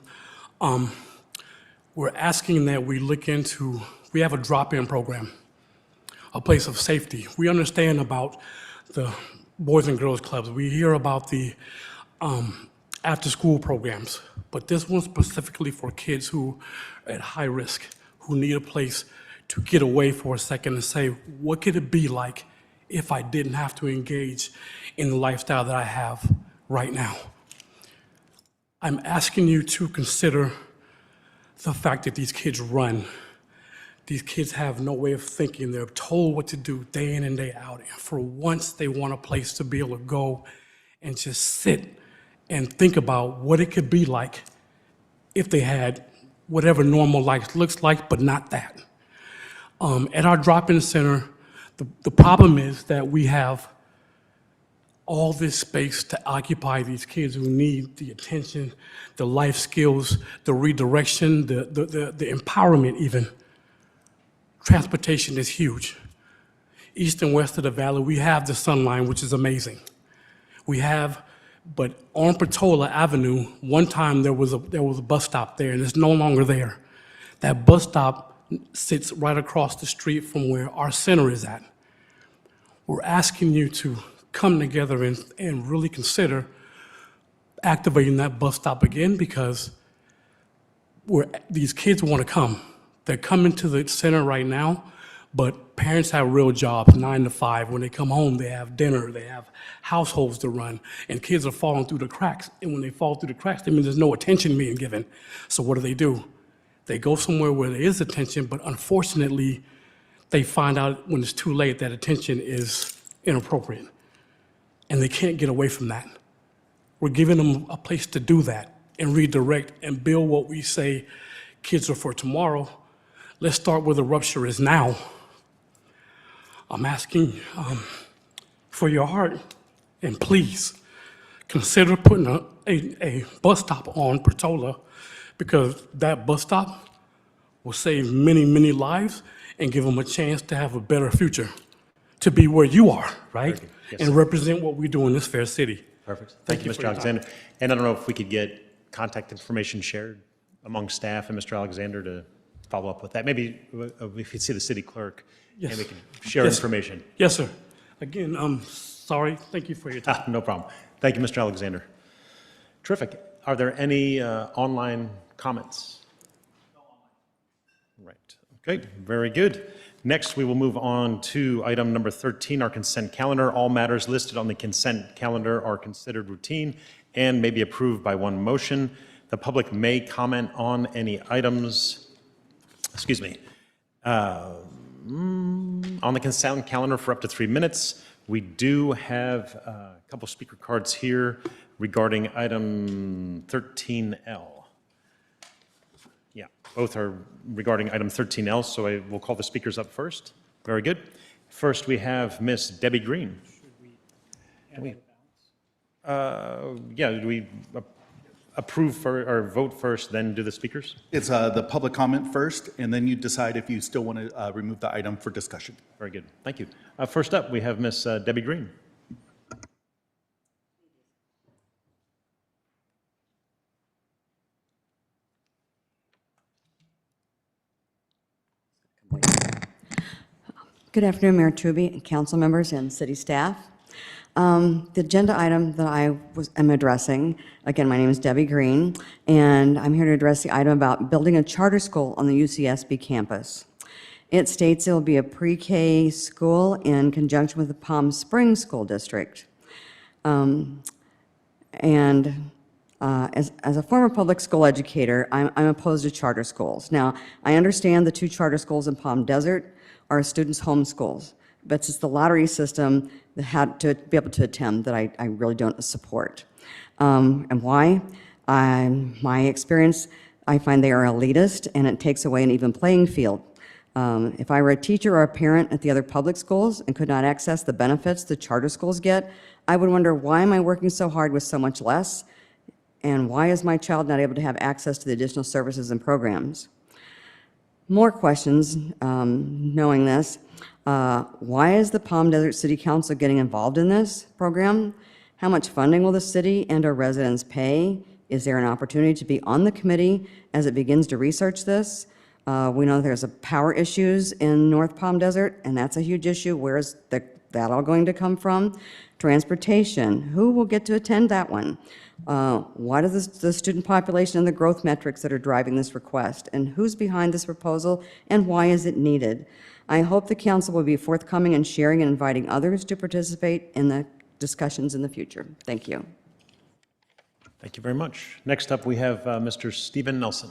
we're asking that we look into, we have a drop-in program, a place of safety. We understand about the Boys and Girls Clubs. We hear about the after-school programs, but this one's specifically for kids who are at high risk, who need a place to get away for a second and say, what could it be like if I didn't have to engage in the lifestyle that I have right now? I'm asking you to consider the fact that these kids run. These kids have no way of thinking. They're told what to do day in and day out. And for once, they want a place to be able to go and just sit and think about what it could be like if they had whatever normal life looks like, but not that. At our drop-in center, the problem is that we have all this space to occupy these kids who need the attention, the life skills, the redirection, the empowerment even. Transportation is huge. East and west of the valley, we have the Sun Line, which is amazing. We have, but on Portola Avenue, one time there was a bus stop there, and it's no longer there. That bus stop sits right across the street from where our center is at. We're asking you to come together and really consider activating that bus stop again, because these kids want to come. They're coming to the center right now, but parents have real jobs, 9 to 5. When they come home, they have dinner, they have households to run, and kids are falling through the cracks. And when they fall through the cracks, that means there's no attention being given. So what do? They go somewhere where there is attention, but unfortunately, they find out when it's too late that attention is inappropriate. And they can't get away from that. We're giving them a place to do that and redirect and build what we say kids are for tomorrow. Let's start where the rupture is now. I'm asking for your heart, and please consider putting a bus stop on Portola, because that bus stop will save many, many lives and give them a chance to have a better future, to be where you are, right? Yes, and represent what we do in this fair city. Perfect. Thank you, Mr. Alexander. And I don't know if we could get contact information shared among staff and Mr. Alexander to follow up with that. Maybe if you see the city clerk, Yes. and we can share Yes. information. Yes, sir. Again, I'm sorry. Thank you for your time. No problem. Thank you, Mr. Alexander. Terrific. Are there any online comments? Right. Okay, very good. Next, we will move on to item number 13, our consent calendar. All matters listed on the consent calendar are considered routine and may be approved by one motion. The public may comment on any items, on the consent calendar for up to 3 minutes. We do have a couple speaker cards here regarding item 13L. Yeah, both are regarding item 13L, so I will call the speakers up first. Very good. First, we have Miss Debbie Green. Do we approve or vote first, then do the speakers? It's the public comment first, and then you decide if you still want to remove the item for discussion. Very good. Thank you. First up, we have Miss Debbie Green. Good afternoon, Mayor Truby, and council members and city staff. The agenda item that am addressing, again, my name is Debbie Green, and I'm here to address the item about building a charter school on the UCSB campus. It states it will be a pre-K school in conjunction with the Palm Springs School District. As a former public school educator, I'm opposed to charter schools. Now, I understand the 2 charter schools in Palm Desert are students' home schools, but it's the lottery system that had to be able to attend that I really don't support. And why? My experience, I find they are elitist, and it takes away an even playing field. If I were a teacher or a parent at the other public schools and could not access the benefits the charter schools get, I would wonder, why am I working so hard with so much less? And why is my child not able to have access to the additional services and programs? More questions, knowing this. Why is the Palm Desert City Council getting involved in this program? How much funding will the city and our residents pay? Is there an opportunity to be on the committee as it begins to research this? We know there's power issues in North Palm Desert, and that's a huge issue. Where is that all going to come from? Transportation, who will get to attend that one? What is the student population and the growth metrics that are driving this request? And who's behind this proposal, and why is it needed? I hope the council will be forthcoming in sharing and inviting others to participate in the discussions in the future. Thank you. Thank you very much. Next up, we have Mr. Stephen Nelson.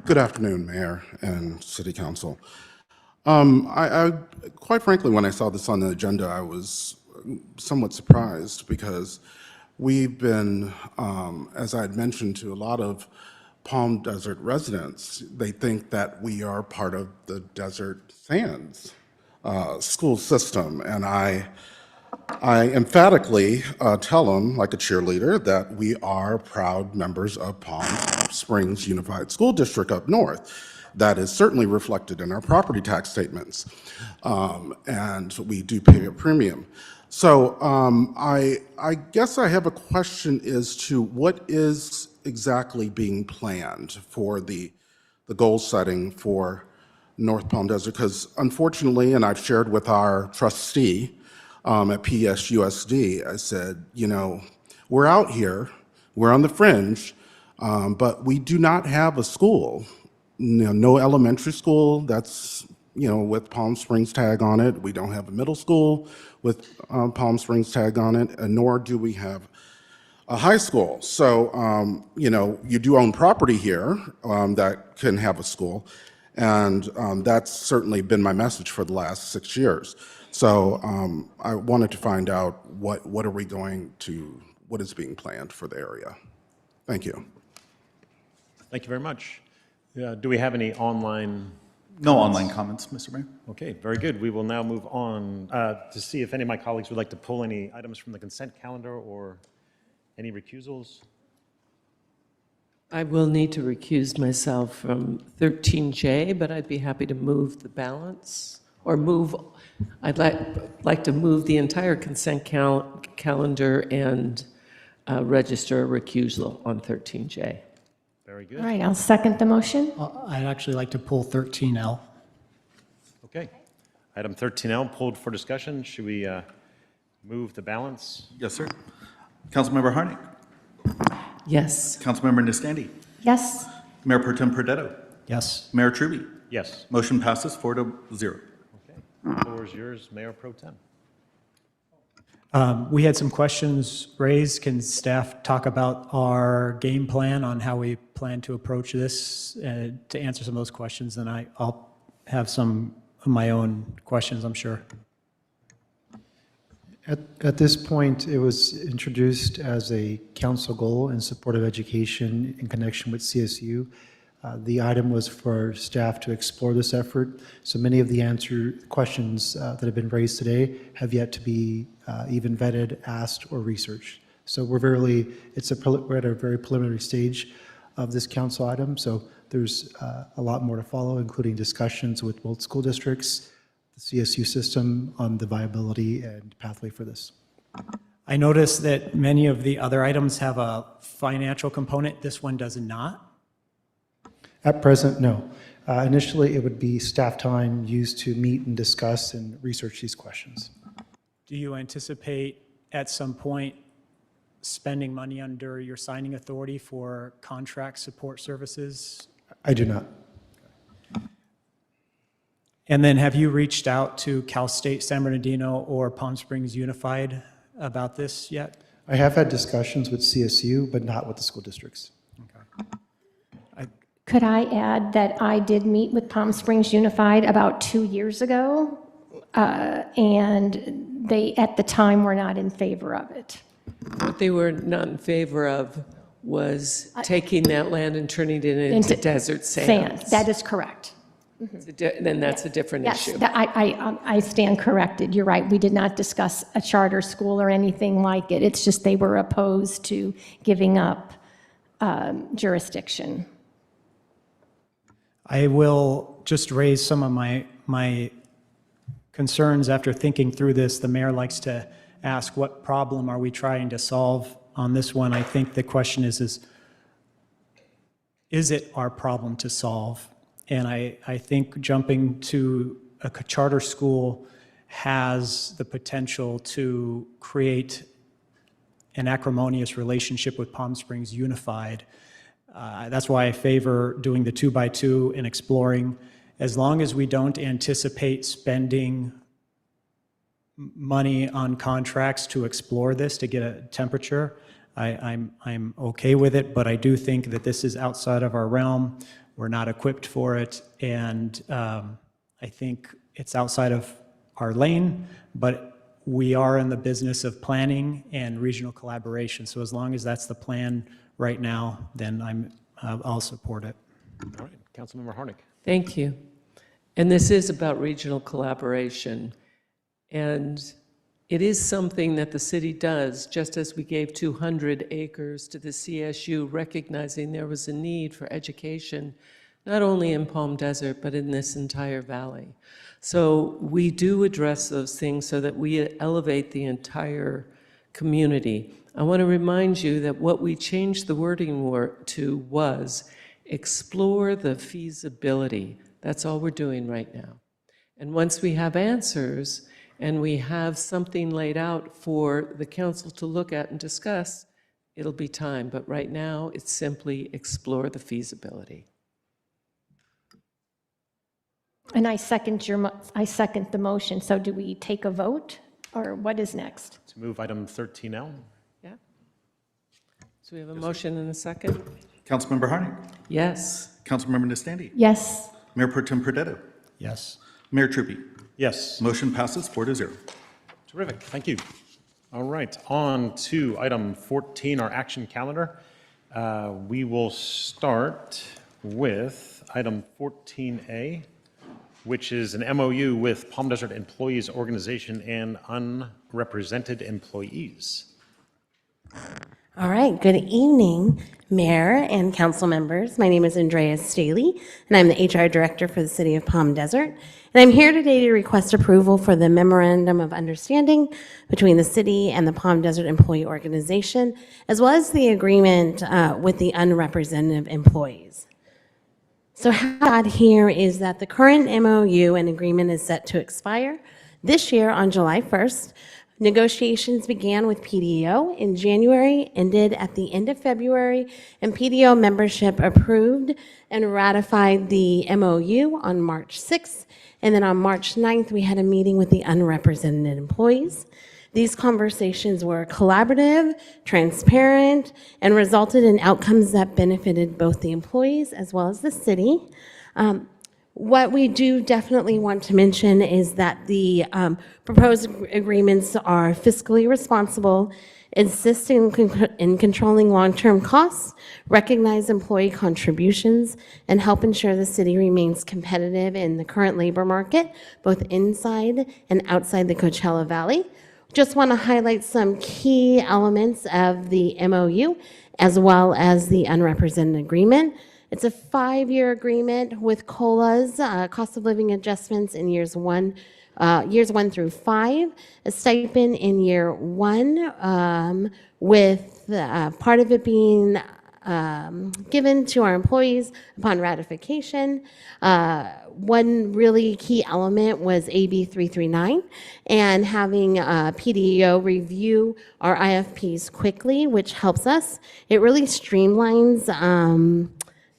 Good afternoon, Mayor and City Council. I quite frankly, when I saw this on the agenda, I was somewhat surprised because we've been, as I had mentioned to a lot of Palm Desert residents, they think that we are part of the Desert Sands school system, and I emphatically tell them, like a cheerleader, that we are proud members of Palm Springs Unified School District up north. That is certainly reflected in our property tax statements, and we do pay a premium. So I guess I have a question as to what is exactly being planned for the goal setting for North Palm Desert, because unfortunately, and I've shared with our trustee, at PSUSD, I said, you know, we're out here, we're on the fringe, but we do not have a school, no elementary school that's, with Palm Springs tag on it. We don't have a middle school with Palm Springs tag on it, and nor do we have a high school. So, you do own property here that can have a school, and that's certainly been my message for the last 6 years. So I wanted to find out what is being planned for the area. Thank you. Thank you very much. Do we have any online? No online comments, Mr. Mayor. Okay, very good. We will now move on to see if any of my colleagues would like to pull any items from the consent calendar or any recusals. I will need to recuse myself from 13J, but I'd be happy to move the balance, or I'd like to move the entire consent calendar and register a recusal on 13J. Very good. All right, I'll second the motion. I'd actually like to pull 13L. Okay. Item 13L pulled for discussion. Should we move the balance? Yes, sir. Councilmember Harnick. Yes. Councilmember Nistandi. Yes. Mayor Pro Tem Perdetto. Yes. Mayor Truby. Yes. Motion passes 4-0. Okay. The floor is yours, Mayor Pro Tem. We had some questions raised. Can staff talk about our game plan on how we plan to approach this to answer some of those questions? And I'll have some of my own questions, I'm sure. At this point, it was introduced as a council goal in support of education in connection with CSU. The item was for staff to explore this effort. So many of the questions that have been raised today have yet to be even vetted, asked, or researched. So we're at a very preliminary stage of this council item. So there's a lot more to follow, including discussions with both school districts, the CSU system on the viability and pathway for this. I noticed that many of the other items have a financial component. This one does not. At present, no. Initially, it would be staff time used to meet and discuss and research these questions. Do you anticipate at some point spending money under your signing authority for contract support services? I do not. And then have you reached out to Cal State San Bernardino or Palm Springs Unified about this yet? I have had discussions with CSU, but not with the school districts. Could I add that I did meet with Palm Springs Unified about 2 years ago, and they, at the time, were not in favor of it. What they were not in favor of was taking that land and turning it into desert sands. That is correct. Then that's a different Yes, issue. I stand corrected. You're right. We did not discuss a charter school or anything like it. It's just they were opposed to giving up jurisdiction. I will just raise some of my concerns after thinking through this. The mayor likes to ask, what problem are we trying to solve on this one? I think the question is it our problem to solve? And I think jumping to a charter school has the potential to create an acrimonious relationship with Palm Springs Unified. That's why I favor doing the 2x2 and exploring. As long as we don't anticipate spending money on contracts to explore this, to get a temperature, I'm okay with it, but I do think that this is outside of our realm. We're not equipped for it, and I think it's outside of our lane, but we are in the business of planning and regional collaboration. So as long as that's the plan right now, then I'll support it. All right, Councilmember Harnick. Thank you. And this is about regional collaboration. And it is something that the city does, just as we gave 200 acres to the CSU, recognizing there was a need for education, not only in Palm Desert, but in this entire valley. So we do address those things so that we elevate the entire community. I want to remind you that what we changed the wording to was explore the feasibility. That's all we're doing right now. And once we have answers and we have something laid out for the council to look at and discuss, it'll be time. But right now, it's simply explore the feasibility. And I second the motion. So do we take a vote, or what is next? To move item 13L. Yeah? So we have a motion and a second? Councilmember Harnick. Yes. Councilmember Nastandi. Yes. Mayor Pro Tem Perdetto. Yes. Mayor Truppi. Yes. Motion passes 4-0. Terrific, thank you. All right, on to item 14, our action calendar. We will start with item 14A, which is an MOU with Palm Desert Employees Organization and unrepresented employees. All right, good evening, Mayor and council members. My name is Andrea Staley, and I'm the HR Director for the City of Palm Desert. And I'm here today to request approval for the Memorandum of Understanding between the city and the Palm Desert Employee Organization, as well as the agreement with the unrepresented employees. So how I got here is that the current MOU and agreement is set to expire this year on July 1st. Negotiations began with PDO in January, ended at the end of February, and PDO membership approved and ratified the MOU on March 6th. And then on March 9th, we had a meeting with the unrepresented employees. These conversations were collaborative, transparent, and resulted in outcomes that benefited both the employees as well as the city. What we do definitely want to mention is that the proposed agreements are fiscally responsible, insist in controlling long-term costs, recognize employee contributions, and help ensure the city remains competitive in the current labor market, both inside and outside the Coachella Valley. Just want to highlight some key elements of the MOU as well as the unrepresented agreement. It's a 5-year agreement with COLAs, cost of living adjustments in years 1 years 1 through 5, a stipend in year 1, with part of it being given to our employees upon ratification. One really key element was AB 339 and having PDO review our IFPs quickly, which helps us. It really streamlines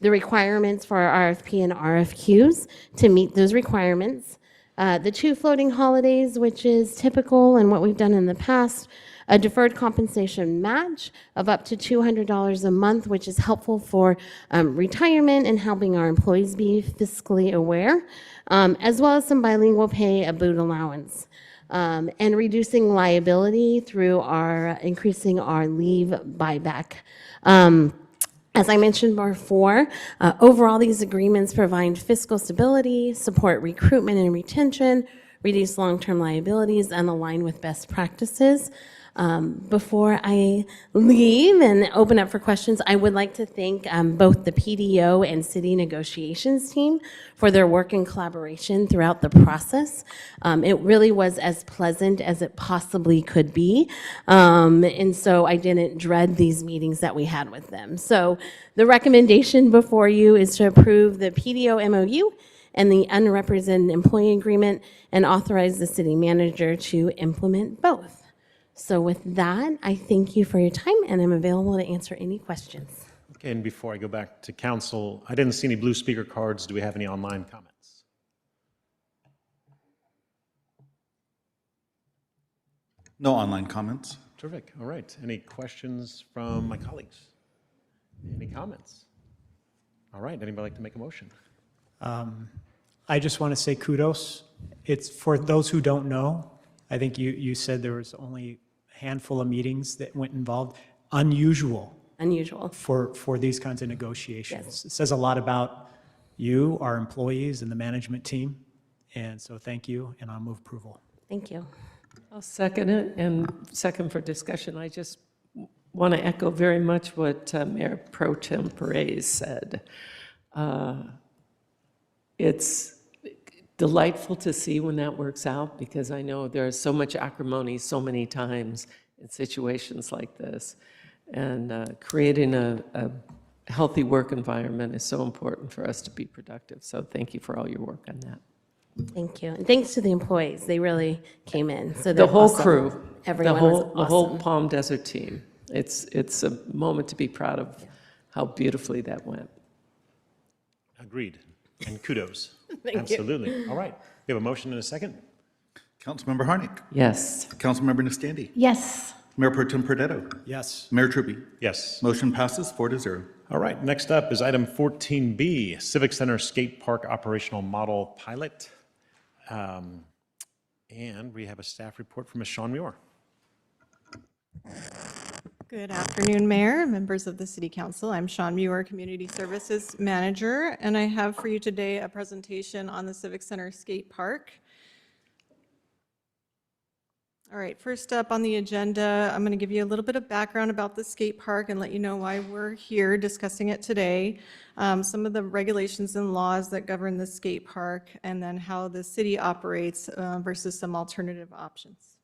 the requirements for our RFP and RFQs to meet those requirements. The 2 floating holidays, which is typical and what we've done in the past, a deferred compensation match of up to $200 a month, which is helpful for retirement and helping our employees be fiscally aware, as well as some bilingual pay, a boot allowance, and reducing liability through our increasing our leave buyback. As I mentioned before, overall, these agreements provide fiscal stability, support recruitment and retention, reduce long-term liabilities, and align with best practices. Before I leave and open up for questions, I would like to thank both the PDO and city negotiations team for their work and collaboration throughout the process. It really was as pleasant as it possibly could be, and so I didn't dread these meetings that we had with them. So the recommendation before you is to approve the PDO MOU and the unrepresented employee agreement and authorize the city manager to implement both. So with that, I thank you for your time, and I'm available to answer any questions. Okay, and before I go back to council, I didn't see any blue speaker cards. Do we have any online comments? No online comments. Terrific. All right. Any questions from my colleagues? Any comments? All right. Anybody like to make a motion? I just want to say kudos. It's for those who don't know. I think you said there was only a handful of meetings that went involved. Unusual for these kinds of negotiations. Yes. It says a lot about you, our employees, and the management team. And so thank you, and I'll move approval. Thank you. I'll second it, and second for discussion. I just want to echo very much what Mayor Pro Tem Perez said. It's delightful to see when that works out, because I know there's so much acrimony so many times in situations like this. And creating a healthy work environment is so important for us to be productive. So thank you for all your work on that. Thank you. And thanks to the employees. They really came in. So The they're whole awesome. crew, Everyone the whole was awesome. Palm Desert team. It's a moment to be proud of how beautifully that went. Agreed. And kudos. Thank you. Absolutely. All right. We have a motion and a second. Councilmember Harnick. Yes. Councilmember Nastandi. Yes. Mayor Pro Tem Perdetto. Yes. Mayor Truppi. Yes. Motion passes 4-0. All right. Next up is item 14B, Civic Center Skate Park Operational Model Pilot. And we have a staff report from Ms. Sean Muir. Good afternoon, Mayor, members of the City Council. I'm Sean Muir, Community Services Manager, and I have for you today a presentation on the Civic Center Skate Park. All right, first up on the agenda, I'm going to give you a little bit of background about the skate park and let you know why we're here discussing it today, some of the regulations and laws that govern the skate park, and then how the city operates versus some alternative options.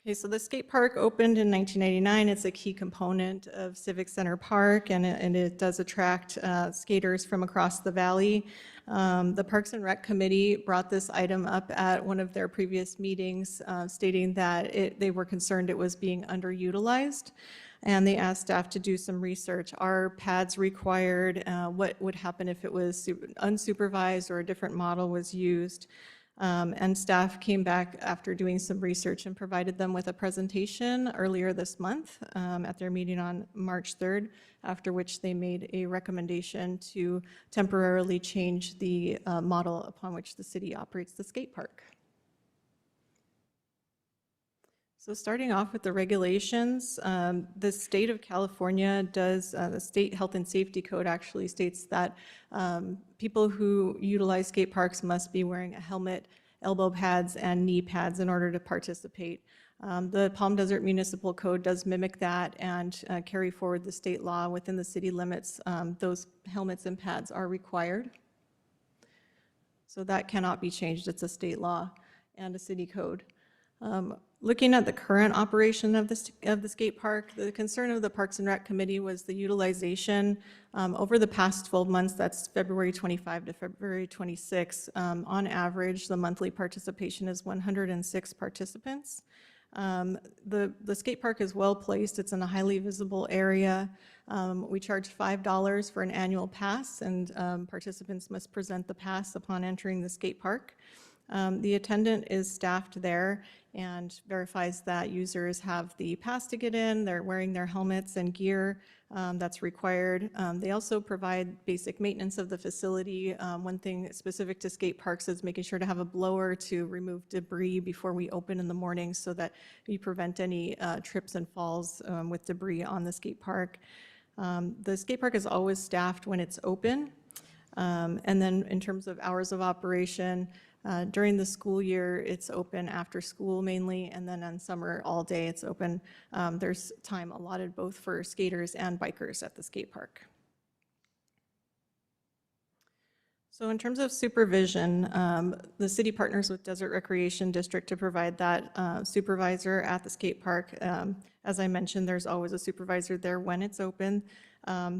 Okay, so the skate park opened in 1999. It's a key component of Civic Center Park, and it does attract skaters from across the valley. The Parks and Rec Committee brought this item up at one of their previous meetings, stating that they were concerned it was being underutilized, and they asked staff to do some research. Are pads required? What would happen if it was unsupervised or a different model was used? And staff came back after doing some research and provided them with a presentation earlier this month at their meeting on March 3rd, after which they made a recommendation to temporarily change the model upon which the city operates the skate park. So starting off with the regulations, the state of California does, the state health and safety code actually states that people who utilize skate parks must be wearing a helmet, elbow pads, and knee pads in order to participate. The Palm Desert Municipal Code does mimic that and carry forward the state law within the city limits. Those helmets and pads are required. So that cannot be changed. It's a state law and a city code. Looking at the current operation of the skate park, the concern of the Parks and Rec Committee was the utilization over the past 12 months, that's February 25 to February 26. On average, the monthly participation is 106 participants. The skate park is well placed. It's in a highly visible area. We charge $5 for an annual pass, and participants must present the pass upon entering the skate park. The attendant is staffed there and verifies that users have the pass to get in, they're wearing their helmets and gear that's required. They also provide basic maintenance of the facility. One thing specific to skate parks is making sure to have a blower to remove debris before we open in the morning so that we prevent any trips and falls with debris on the skate park. The skate park is always staffed when it's open. And then in terms of hours of operation, during the school year, it's open after school mainly, and then on summer, all day it's open. There's time allotted both for skaters and bikers at the skate park. So in terms of supervision, the city partners with Desert Recreation District to provide that supervisor at the skate park. As I mentioned, there's always a supervisor there when it's open.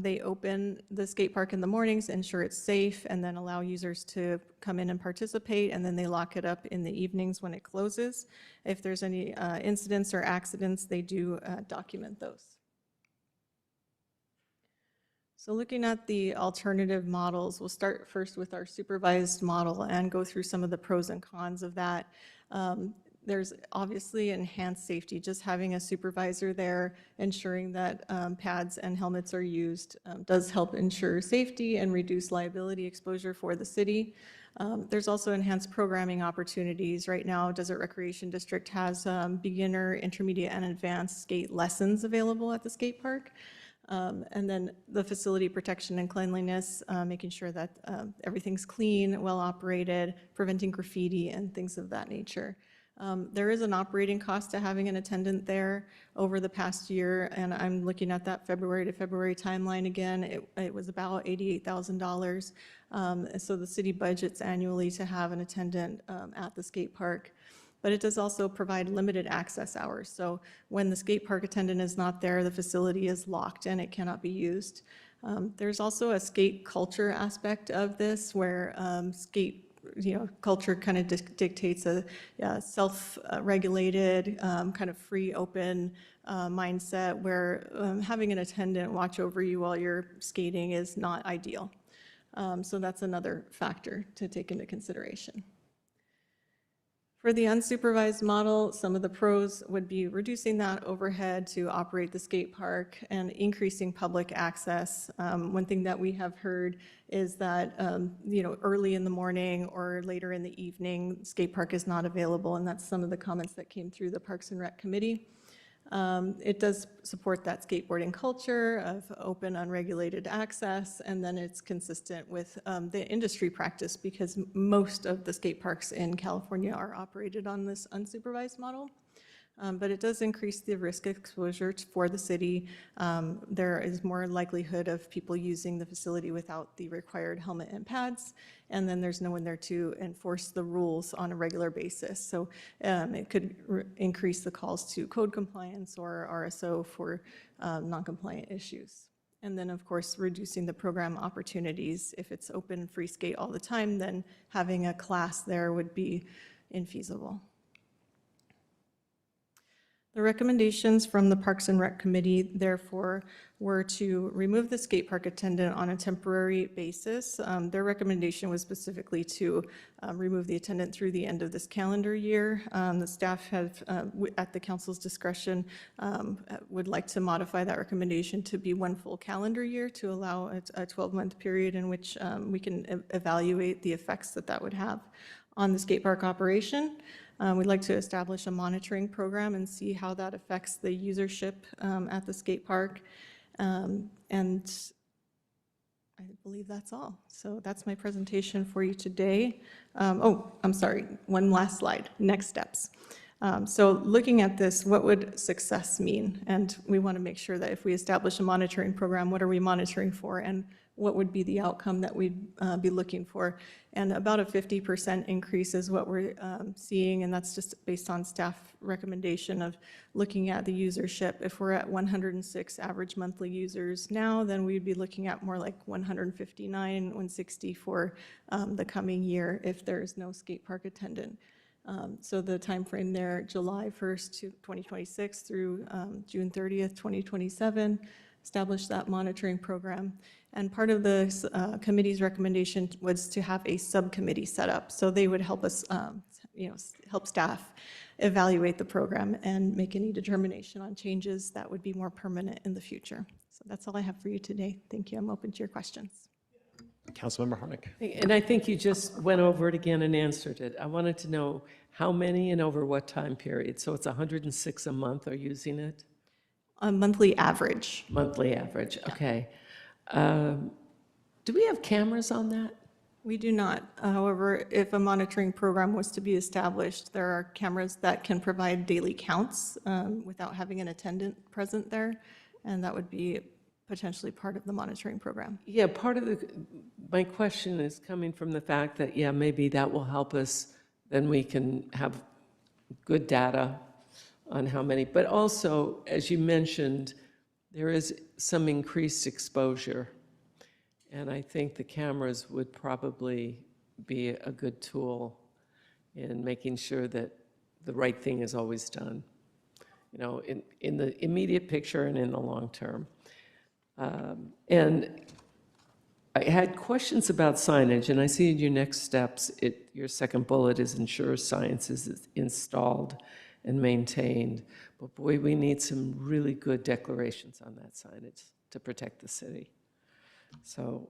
They open the skate park in the mornings, ensure it's safe, and then allow users to come in and participate, and then they lock it up in the evenings when it closes. If there's any incidents or accidents, they do document those. So looking at the alternative models, we'll start first with our supervised model and go through some of the pros and cons of that. There's obviously enhanced safety. Just having a supervisor there, ensuring that pads and helmets are used does help ensure safety and reduce liability exposure for the city. There's also enhanced programming opportunities. Right now, Desert Recreation District has beginner, intermediate, and advanced skate lessons available at the skate park. And then the facility protection and cleanliness, making sure that everything's clean, well operated, preventing graffiti and things of that nature. There is an operating cost to having an attendant there over the past year, and I'm looking at that February to February timeline again. It was about $88,000. So the city budgets annually to have an attendant at the skate park. But it does also provide limited access hours. So when the skate park attendant is not there, the facility is locked and it cannot be used. There's also a skate culture aspect of this where skate culture kind of dictates a self-regulated, kind of free, open mindset where having an attendant watch over you while you're skating is not ideal. So that's another factor to take into consideration. For the unsupervised model, some of the pros would be reducing that overhead to operate the skate park and increasing public access. One thing that we have heard is that early in the morning or later in the evening, skate park is not available, and that's some of the comments that came through the Parks and Rec Committee. It does support that skateboarding culture of open, unregulated access, and then it's consistent with the industry practice because most of the skate parks in California are operated on this unsupervised model. But it does increase the risk exposure for the city. There is more likelihood of people using the facility without the required helmet and pads, and then there's no one there to enforce the rules on a regular basis. So it could increase the calls to code compliance or RSO for non-compliant issues. And then, of course, reducing the program opportunities. If it's open free skate all the time, then having a class there would be infeasible. The recommendations from the Parks and Rec Committee, therefore, were to remove the skate park attendant on a temporary basis. Their recommendation was specifically to remove the attendant through the end of this calendar year. The staff have, at the council's discretion, would like to modify that recommendation to be one full calendar year to allow a 12-month period in which we can evaluate the effects that would have on the skate park operation. We'd like to establish a monitoring program and see how that affects the usership at the skate park. And I believe that's all. So that's my presentation for you today. Oh, I'm sorry, one last slide, next steps. So looking at this, what would success mean? And we want to make sure that if we establish a monitoring program, what are we monitoring for? And what would be the outcome that we'd be looking for. And about a 50% increase is what we're seeing, and that's just based on staff recommendation of looking at the usership. If we're at 106 average monthly users now, then we'd be looking at more like 159, 160 for the coming year if there's no skate park attendant. So the time frame there, July 1st to 2026 through June 30th, 2027, establish that monitoring program. And part of the committee's recommendation was to have a subcommittee set up. So they would help us, help staff evaluate the program and make any determination on changes that would be more permanent in the future. So that's all I have for you today. Thank you. I'm open to your questions. Councilmember Harnick. And I think you just went over it again and answered it. I wanted to know how many and over what time period. So it's 106 a month are using it? A monthly average. Monthly average, okay. Do we have cameras on that? We do not. However, if a monitoring program was to be established, there are cameras that can provide daily counts without having an attendant present there, and that would be potentially part of the monitoring program. Yeah, part of my question is coming from the fact that, yeah, maybe that will help us, then we can have good data on how many. But also, as you mentioned, there is some increased exposure. And I think the cameras would probably be a good tool in making sure that the right thing is always done, in the immediate picture and in the long term. And I had questions about signage, and I see in your next steps, your second bullet is ensure science is installed and maintained. But boy, we need some really good declarations on that signage to protect the city. So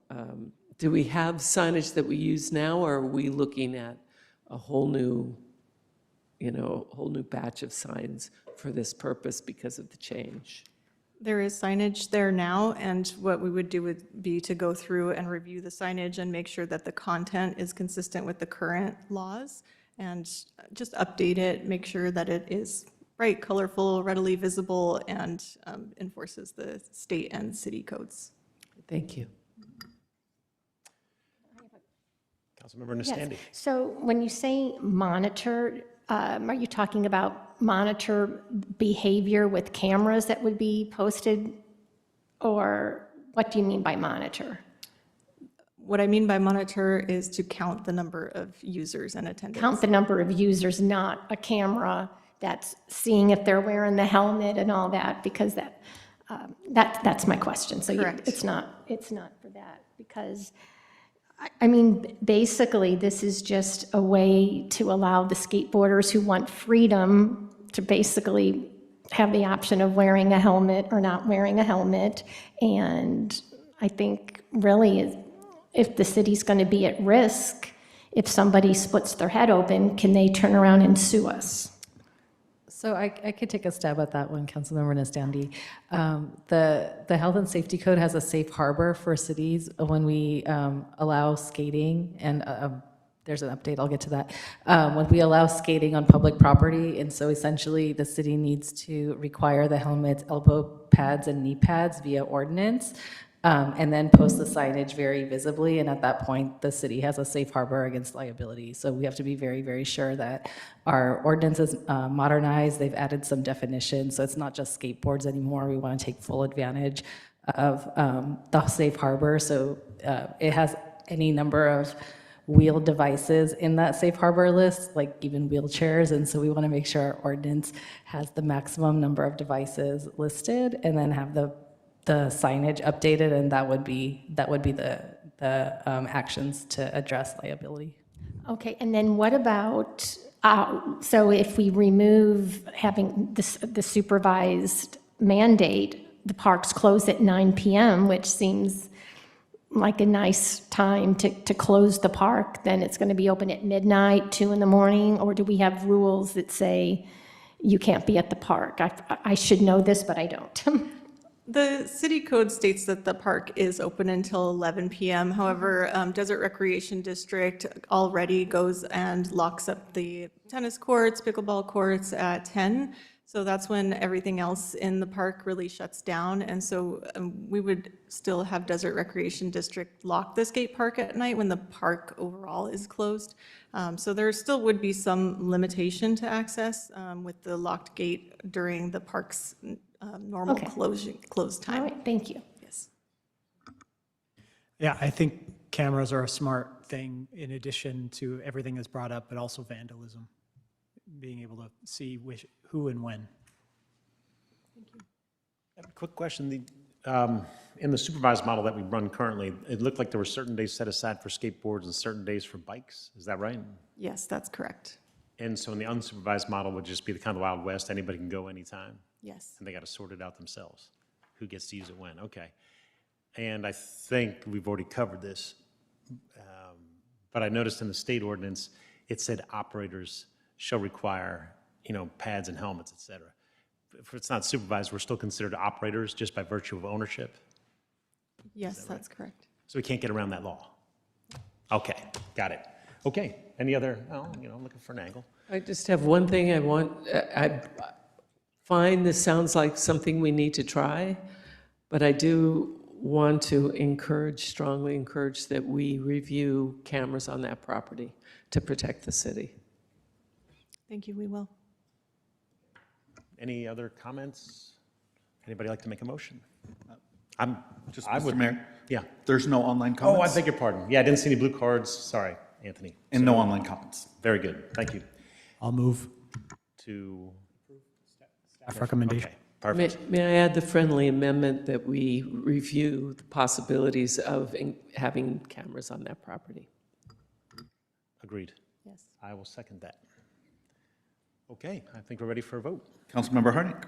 do we have signage that we use now, or are we looking at a whole new batch of signs for this purpose because of the change? There is signage there now, and what we would do would be to go through and review the signage and make sure that the content is consistent with the current laws, and just update it, make sure that it is bright, colorful, readily visible, and enforces the state and city codes. Thank you. Councilmember Nastandi. Yes. So when you say monitor, are you talking about monitor behavior with cameras that would be posted? Or what do you mean by monitor? What I mean by monitor is to count the number of users and attendants. Count the number of users, not a camera that's seeing if they're wearing the helmet and all that, because that's my question. So it's not for that, because I mean, basically, this is just a way to allow the skateboarders who want freedom to basically have the option of wearing a helmet or not wearing a helmet. And I think really, if the city's going to be at risk, if somebody splits their head open, can they turn around and sue us? So I could take a stab at that one, Councilmember Nastandi. The Health and Safety Code has a safe harbor for cities when we allow skating, and there's an update, I'll get to that. When we allow skating on public property, and so essentially the city needs to require the helmets, elbow pads, and knee pads via ordinance, and then post the signage very visibly, and at that point, the city has a safe harbor against liability. So we have to be very, very sure that our ordinance is modernized, they've added some definitions, so it's not just skateboards anymore. We want to take full advantage of the safe harbor, so it has any number of wheeled devices in that safe harbor list, like even wheelchairs, and so we want to make sure our ordinance has the maximum number of devices listed, and then have the signage updated, and that would be the actions to address liability. Okay, and then what about, so if we remove having the supervised mandate, the parks close at 9 p.m., which seems like a nice time to close the park, then it's going to be open at midnight, 2 in the morning, or do we have rules that say you can't be at the park? I should know this, but I don't. The city code states that the park is open until 11 p.m. However, Desert Recreation District already goes and locks up the tennis courts, pickleball courts at 10. So that's when everything else in the park really shuts down. And so we would still have Desert Recreation District lock the skate park at night when the park overall is closed. So there still would be some limitation to access with the locked gate during the park's normal Okay. close time. All right, thank you. Yes. Yeah, I think cameras are a smart thing in addition to everything that's brought up, but also vandalism, being able to see who and when. Quick question, in the supervised model that we run currently, it looked like there were certain days set aside for skateboards and certain days for bikes, is that right? Yes, that's correct. And so in the unsupervised model would just be the kind of Wild West, anybody can go anytime? Yes. And they got to sort it out themselves, who gets to use it when, okay. And I think we've already covered this, but I noticed in the state ordinance, it said operators shall require, pads and helmets, et cetera. If it's not supervised, we're still considered operators just by virtue of ownership? Yes, that's correct. So we can't get around that law? Okay, got it. Okay, any other, I'm looking for an angle. I just have one thing I find this sounds like something we need to try, but I do want to strongly encourage that we review cameras on that property to protect the city. Thank you, we will. Any other comments? Anybody like to make a motion? Just, I Mr. would- Mayor, Yeah. there's no online Oh, I comments? beg your pardon. Yeah, I didn't see any blue cards. Sorry, Anthony. And no online comments. Very good, thank you. I'll move To, staff recommendation. okay, perfect. May I add the friendly amendment that we review the possibilities of having cameras on that property? Agreed. Yes. I will second that. Okay, I think we're ready for a vote. Councilmember Harnick.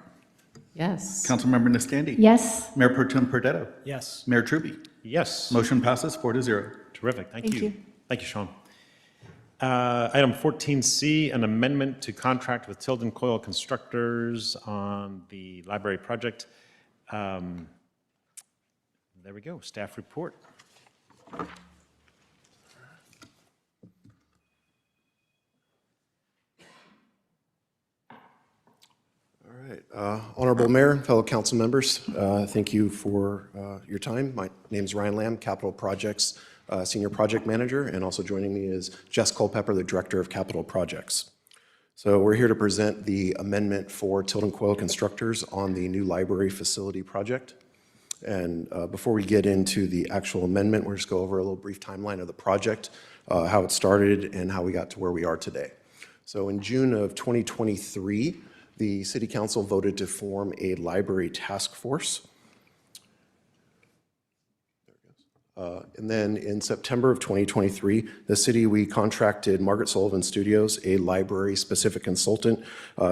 Yes. Councilmember Nastandi. Yes. Mayor Pro Tem Perdetto. Yes. Mayor Trubie. Yes. Motion passes 4-0. Terrific, thank Thank you. you. Thank you, Sean. Item 14C, an amendment to contract with Tilden Coil Constructors on the library project. There we go, staff report. All right. Honorable Mayor, fellow council members, thank you for your time. My name is Ryan Lamb, Capital Projects Senior Project Manager, and also joining me is Jess Culpepper, the Director of Capital Projects. So we're here to present the amendment for Tilden Coil Constructors on the new library facility project. And before we get into the actual amendment, we'll just go over a little brief timeline of the project, how it started, and how we got to where we are today. So in June of 2023, the City Council voted to form a library task force. And then in September of 2023, the city, we contracted Margaret Sullivan Studios, a library-specific consultant,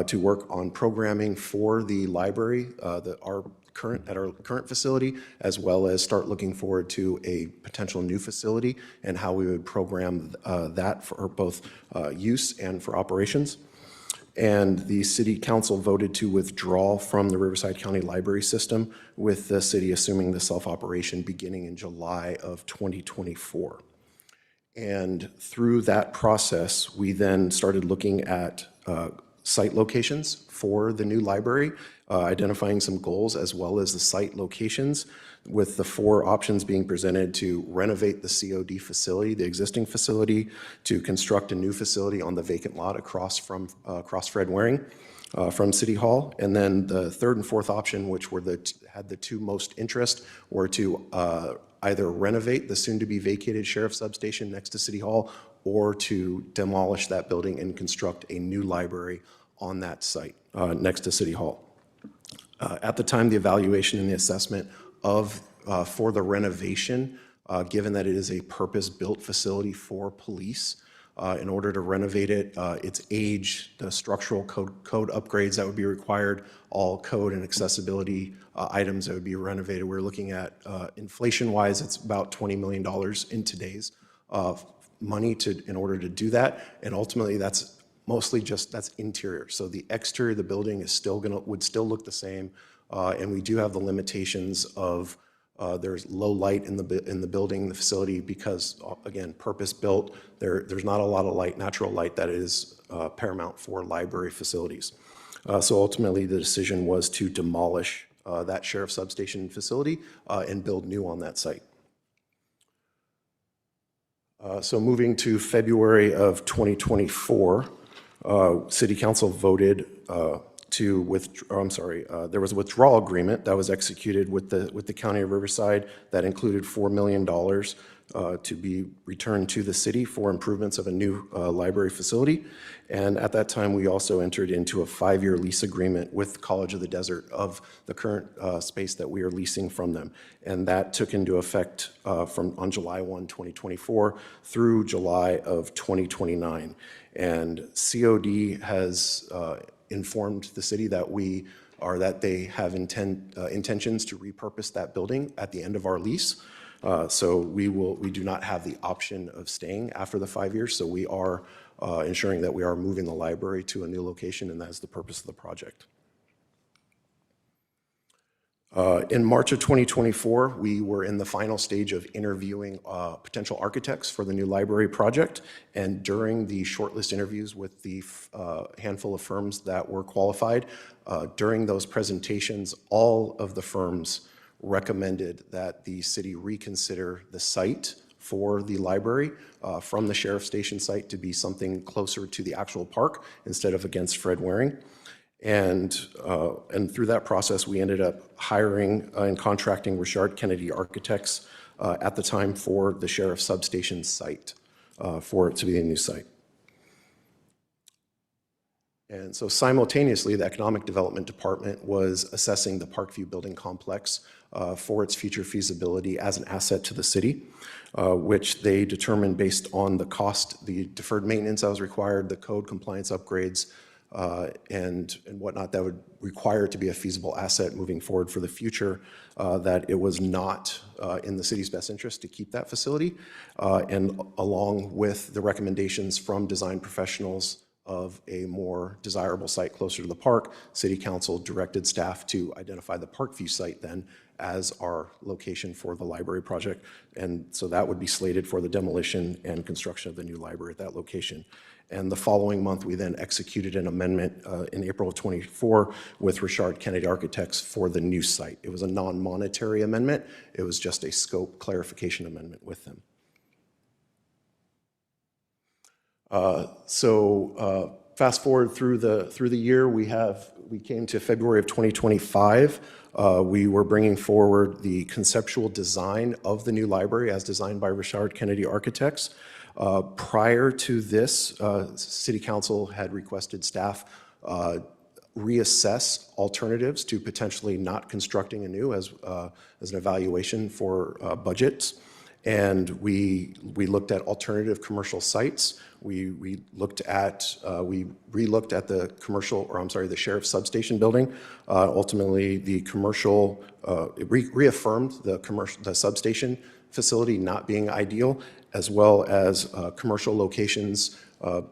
to work on programming for the library at our current facility, as well as start looking forward to a potential new facility and how we would program that for both use and for operations. And the city council voted to withdraw from the Riverside County Library System, with the city assuming the self-operation beginning in July of 2024. And through that process, we then started looking at site locations for the new library, identifying some goals as well as the site locations, with the 4 options being presented: to renovate the COD facility, the existing facility, to construct a new facility on the vacant lot across Fred Waring from City Hall. And then the 3rd and 4th option, which were had the 2 most interest, were to either renovate the soon-to-be vacated sheriff's substation next to City Hall, or to demolish that building and construct a new library on that site next to City Hall. At the time, the evaluation and the assessment for the renovation, given that it is a purpose-built facility for police, in order to renovate it, its age, the structural code upgrades that would be required, all code and accessibility items that would be renovated. We're looking at, inflation-wise, it's about $20 million in today's money in order to do that. And ultimately, that's mostly that's interior. So the exterior of the building is would still look the same. And we do have the limitations of there's low light in the building, the facility, because again, purpose-built. There's not a lot of light, natural light, that is paramount for library facilities. So ultimately, the decision was to demolish that sheriff substation facility and build new on that site. So moving to February of 2024, City Council voted to withdraw, there was a withdrawal agreement that was executed with the County of Riverside that included $4 million to be returned to the city for improvements of a new library facility. And at that time, we also entered into a 5-year lease agreement with College of the Desert of the current space that we are leasing from them. And that took into effect on July 1, 2024 through July of 2029. And COD has informed the city that they have intentions to repurpose that building at the end of our lease. So we do not have the option of staying after the 5 years, so we are ensuring that we are moving the library to a new location, and that is the purpose of the project. In March of 2024, we were in the final stage of interviewing potential architects for the new library project, and during the shortlist interviews with the handful of firms that were qualified, during those presentations, all of the firms recommended that the city reconsider the site for the library from the sheriff station site to be something closer to the actual park instead of against Fred Waring. And through that process, we ended up hiring and contracting Richard Kennedy Architects at the time for the sheriff substation site, for it to be a new site. And so simultaneously, the Economic Development Department was assessing the Parkview Building Complex for its future feasibility as an asset to the city, which they determined based on the cost, the deferred maintenance that was required, the code compliance upgrades, and whatnot that would require it to be a feasible asset moving forward for the future, that it was not in the city's best interest to keep that facility. And along with the recommendations from design professionals of a more desirable site closer to the park, City Council directed staff to identify the Parkview site then as our location for the library project. And so that would be slated for the demolition and construction of the new library at that location. And the following month, we then executed an amendment in April of 24 with Richard Kennedy Architects for the new site. It was a non-monetary amendment. It was just a scope clarification amendment with them. Fast forward through the year, we came to February of 2025. We were bringing forward the conceptual design of the new library as designed by Richard Kennedy Architects. Prior to this, City Council had requested staff reassess alternatives to potentially not constructing anew as an evaluation for budgets. And we looked at alternative commercial sites. We relooked at the sheriff's substation building. Ultimately, the commercial reaffirmed the substation facility not being ideal, as well as commercial locations.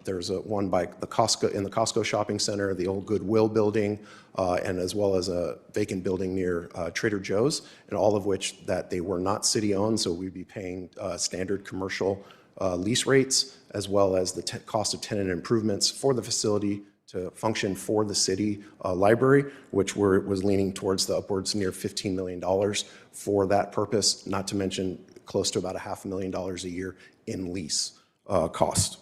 There's one by the Costco, in the Costco shopping center, the old Goodwill building, and as well as a vacant building near Trader Joe's, and all of which that they were not city-owned, so we'd be paying standard commercial lease rates, as well as the cost of tenant improvements for the facility to function for the city library, which was leaning towards the upwards near $15 million for that purpose, not to mention close to about $500,000 a year in lease cost.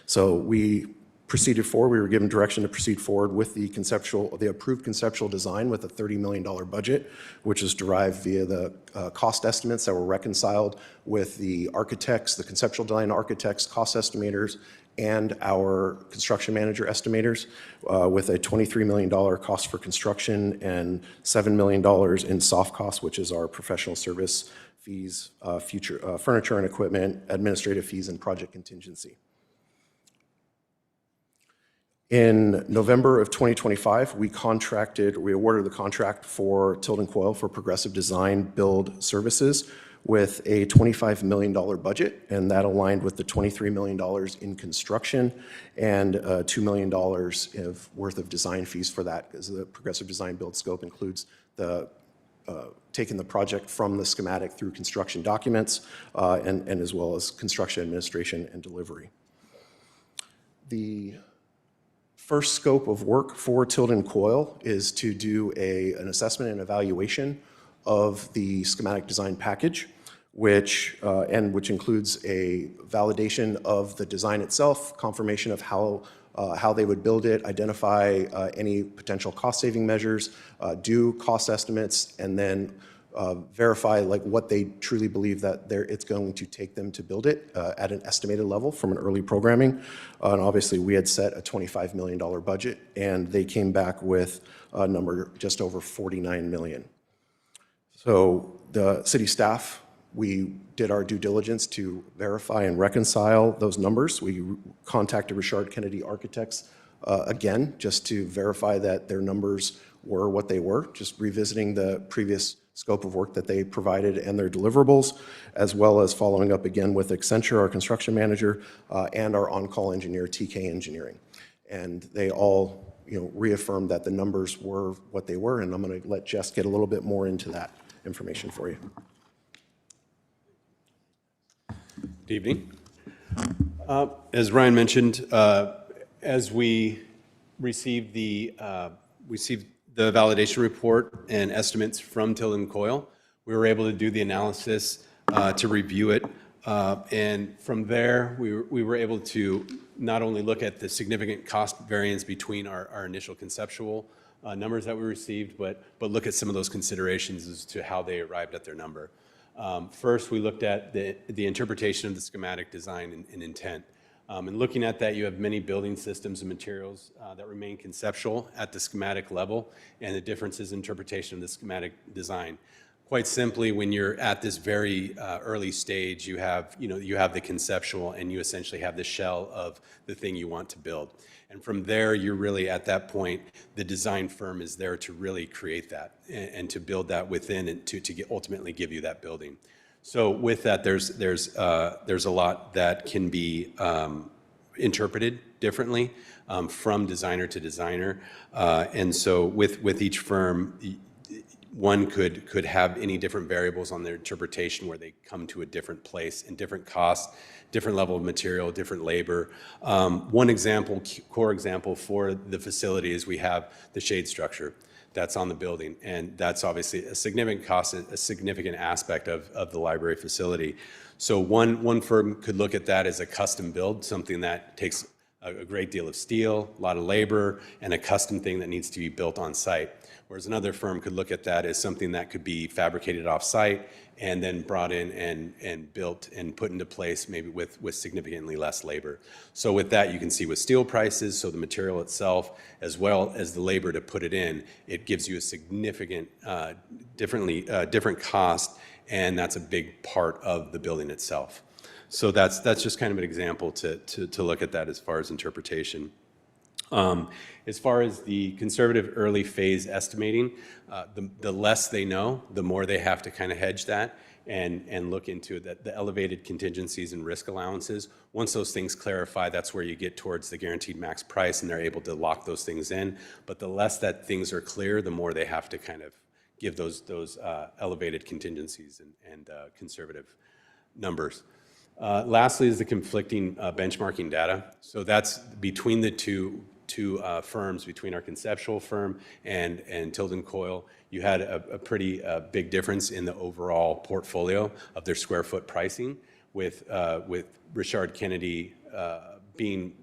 So we proceeded forward. We were given direction to proceed forward with the approved conceptual design with a $30 million budget, which is derived via the cost estimates that were reconciled with the architects, the conceptual design architects, cost estimators, and our construction manager estimators, with a $23 million cost for construction and $7 million in soft costs, which is our professional service fees, future furniture and equipment, administrative fees, and project contingency. In November of 2025, we awarded the contract for Tilden Coyle for progressive design build services with a $25 million budget, and that aligned with the $23 million in construction and $2 million worth of design fees for that, because the progressive design build scope includes taking the project from the schematic through construction documents and as well as construction administration and delivery. The first scope of work for Tilden Coyle is to do an assessment and evaluation of the schematic design package, which includes a validation of the design itself, confirmation of how they would build it, identify any potential cost-saving measures, do cost estimates, and then verify like what they truly believe that it's going to take them to build it at an estimated level from an early programming. And obviously, we had set a $25 million budget, and they came back with a number just over $49 million. So the city staff, we did our due diligence to verify and reconcile those numbers. We contacted Richard Kennedy Architects again, just to verify that their numbers were what they were, just revisiting the previous scope of work that they provided and their deliverables, as well as following up again with Accenture, our construction manager, and our on-call engineer, TK Engineering. And they all reaffirmed that the numbers were what they were, and I'm going to let Jess get a little bit more into that information for you. Good evening. As Ryan mentioned, as we received the validation report and estimates from Tilden Coyle, we were able to do the analysis to review it. And from there, we were able to not only look at the significant cost variance between our initial conceptual numbers that we received, but look at some of those considerations as to how they arrived at their number. First, we looked at the interpretation of the schematic design and intent. And looking at that, you have many building systems and materials that remain conceptual at the schematic level, and the differences in interpretation of the schematic design. Quite simply, when you're at this very early stage, you have the conceptual, and you essentially have the shell of the thing you want to build. And from there, you're really at that point, the design firm is there to really create that and to build that within and to ultimately give you that building. So with that, there's a lot that can be interpreted differently from designer to designer, and so with each firm, one could have any different variables on their interpretation where they come to a different place and different costs, different level of material, different labor. One example, core example for the facility is we have the shade structure that's on the building, and that's obviously a significant cost, a significant aspect of the library facility. So one firm could look at that as a custom build, something that takes a great deal of steel, a lot of labor, and a custom thing that needs to be built on site. Whereas another firm could look at that as something that could be fabricated off site and then brought in and built and put into place maybe with significantly less labor. So with that, you can see with steel prices, so the material itself, as well as the labor to put it in, it gives you a significant, different cost, and that's a big part of the building itself. So that's just kind of an example to look at that as far as interpretation. As far as the conservative early phase estimating, the less they know, the more they have to kind of hedge that and look into the elevated contingencies and risk allowances. Once those things clarify, that's where you get towards the guaranteed max price, and they're able to lock those things in. But the less that things are clear, the more they have to kind of give those elevated contingencies and conservative numbers. Lastly is the conflicting benchmarking data. So that's between the two firms, between our conceptual firm and Tilden Coyle. You had a pretty big difference in the overall portfolio of their square foot pricing, with Richard Kennedy being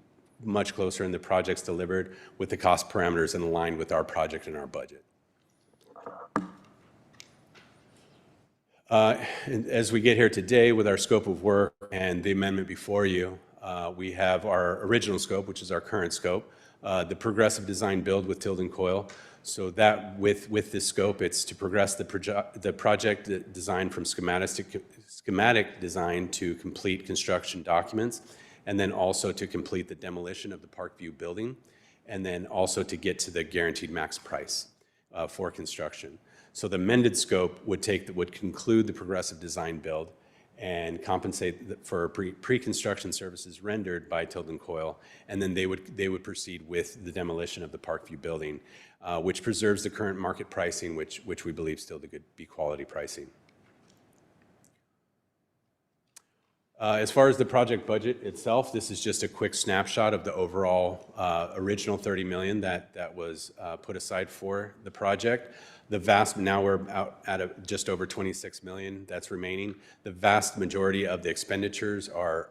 much closer in the projects delivered with the cost parameters and aligned with our project and our budget. As we get here today with our scope of work and the amendment before you, we have our original scope, which is our current scope, the progressive design build with Tilden Coyle. So that with this scope, it's to progress the project design from schematic design to complete construction documents, and then also to complete the demolition of the Parkview building, and then also to get to the guaranteed max price for construction. So the amended scope would conclude the progressive design build and compensate for pre-construction services rendered by Tilden Coyle, and then they would proceed with the demolition of the Parkview building, which preserves the current market pricing, which we believe still to be quality pricing. As far as the project budget itself, this is just a quick snapshot of the overall original 30 million that was put aside for the project. Now we're out at just over 26 million that's remaining. The vast majority of the expenditures are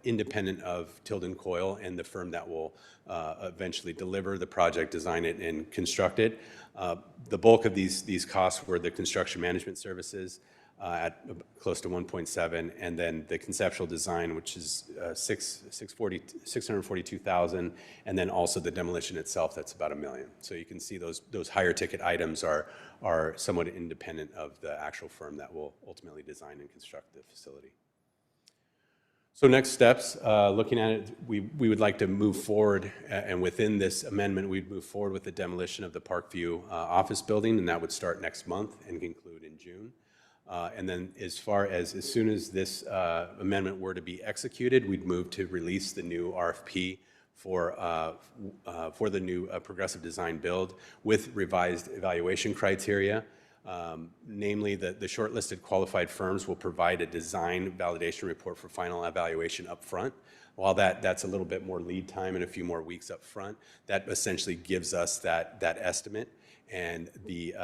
independent of Tilden Coyle and the firm that will eventually deliver the project, design it, and construct it. The bulk of these costs were the construction management services, at close to 1.7, and then the conceptual design, which is 642,000, and then also the demolition itself, that's about $1 million. So you can see those higher ticket items are somewhat independent of the actual firm that will ultimately design and construct the facility. So next steps, looking at it, we would like to move forward, and within this amendment, we'd move forward with the demolition of the Parkview office building, and that would start next month and conclude in June. And then as soon as this amendment were to be executed, we'd move to release the new RFP for the new progressive design build with revised evaluation criteria. Namely, the shortlisted qualified firms will provide a design validation report for final evaluation up front. While that's a little bit more lead time and a few more weeks up front, that essentially gives us that estimate and the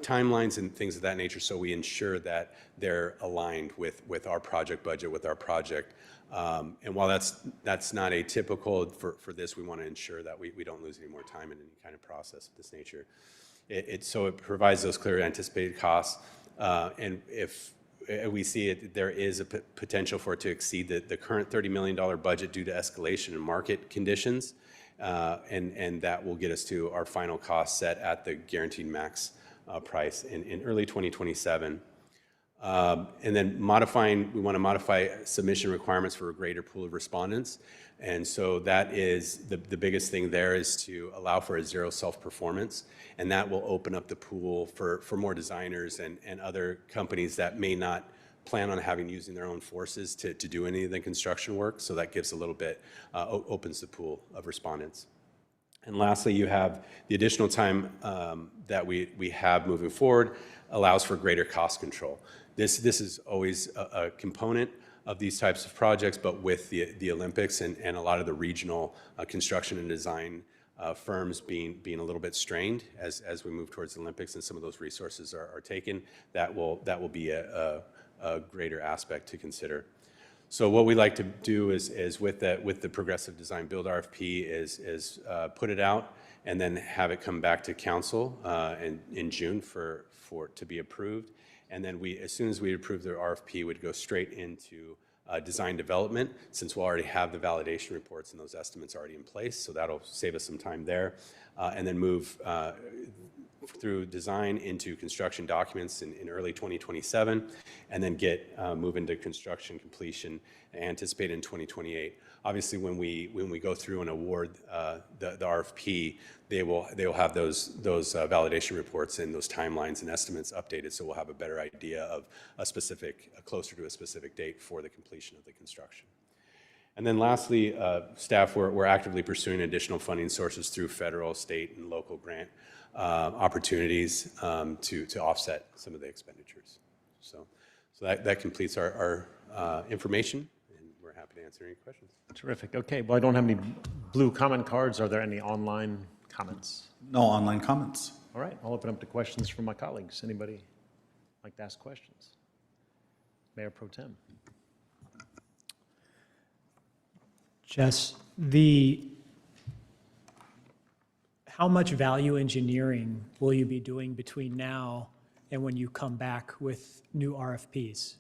timelines and things of that nature, so we ensure that they're aligned with our project budget, with our project. And while that's not atypical for this, we want to ensure that we don't lose any more time in any kind of process of this nature. So it provides those clear anticipated costs, and if we see it, there is a potential for it to exceed the current $30 million budget due to escalation in market conditions. And that will get us to our final cost set at the guaranteed max price in early 2027. And then we want to modify submission requirements for a greater pool of respondents. And so that is the biggest thing there is to allow for a zero self-performance. And that will open up the pool for more designers and other companies that may not plan on using their own forces to do any of the construction work. So that gives a little bit, opens the pool of respondents. And lastly, you have the additional time that we have moving forward allows for greater cost control. This is always a component of these types of projects, but with the Olympics and a lot of the regional construction and design firms being a little bit strained as we move towards the Olympics and some of those resources are taken, that will be a greater aspect to consider. So what we like to do is with the progressive design build RFP is put it out and then have it come back to council in June to be approved. And then as soon as we approve the RFP, we'd go straight into design development, since we'll already have the validation reports and those estimates already in place. So that'll save us some time there, and then move through design into construction documents in early 2027, and then move into construction completion anticipated in 2028. Obviously, when we go through and award the RFP, they will have those validation reports and those timelines and estimates updated, so we'll have a better idea of closer to a specific date for the completion of the construction. And then lastly, staff, we're actively pursuing additional funding sources through federal, state, and local grant opportunities to offset some of the expenditures. So that completes our information, and we're happy to answer any questions. Terrific. Okay, well, I don't have any blue comment cards. Are there any online comments? No online comments. All right, I'll open up to questions from my colleagues. Anybody like to ask questions? Mayor Pro Tem. Jess, how much value engineering will you be doing between now and when you come back with new RFPs?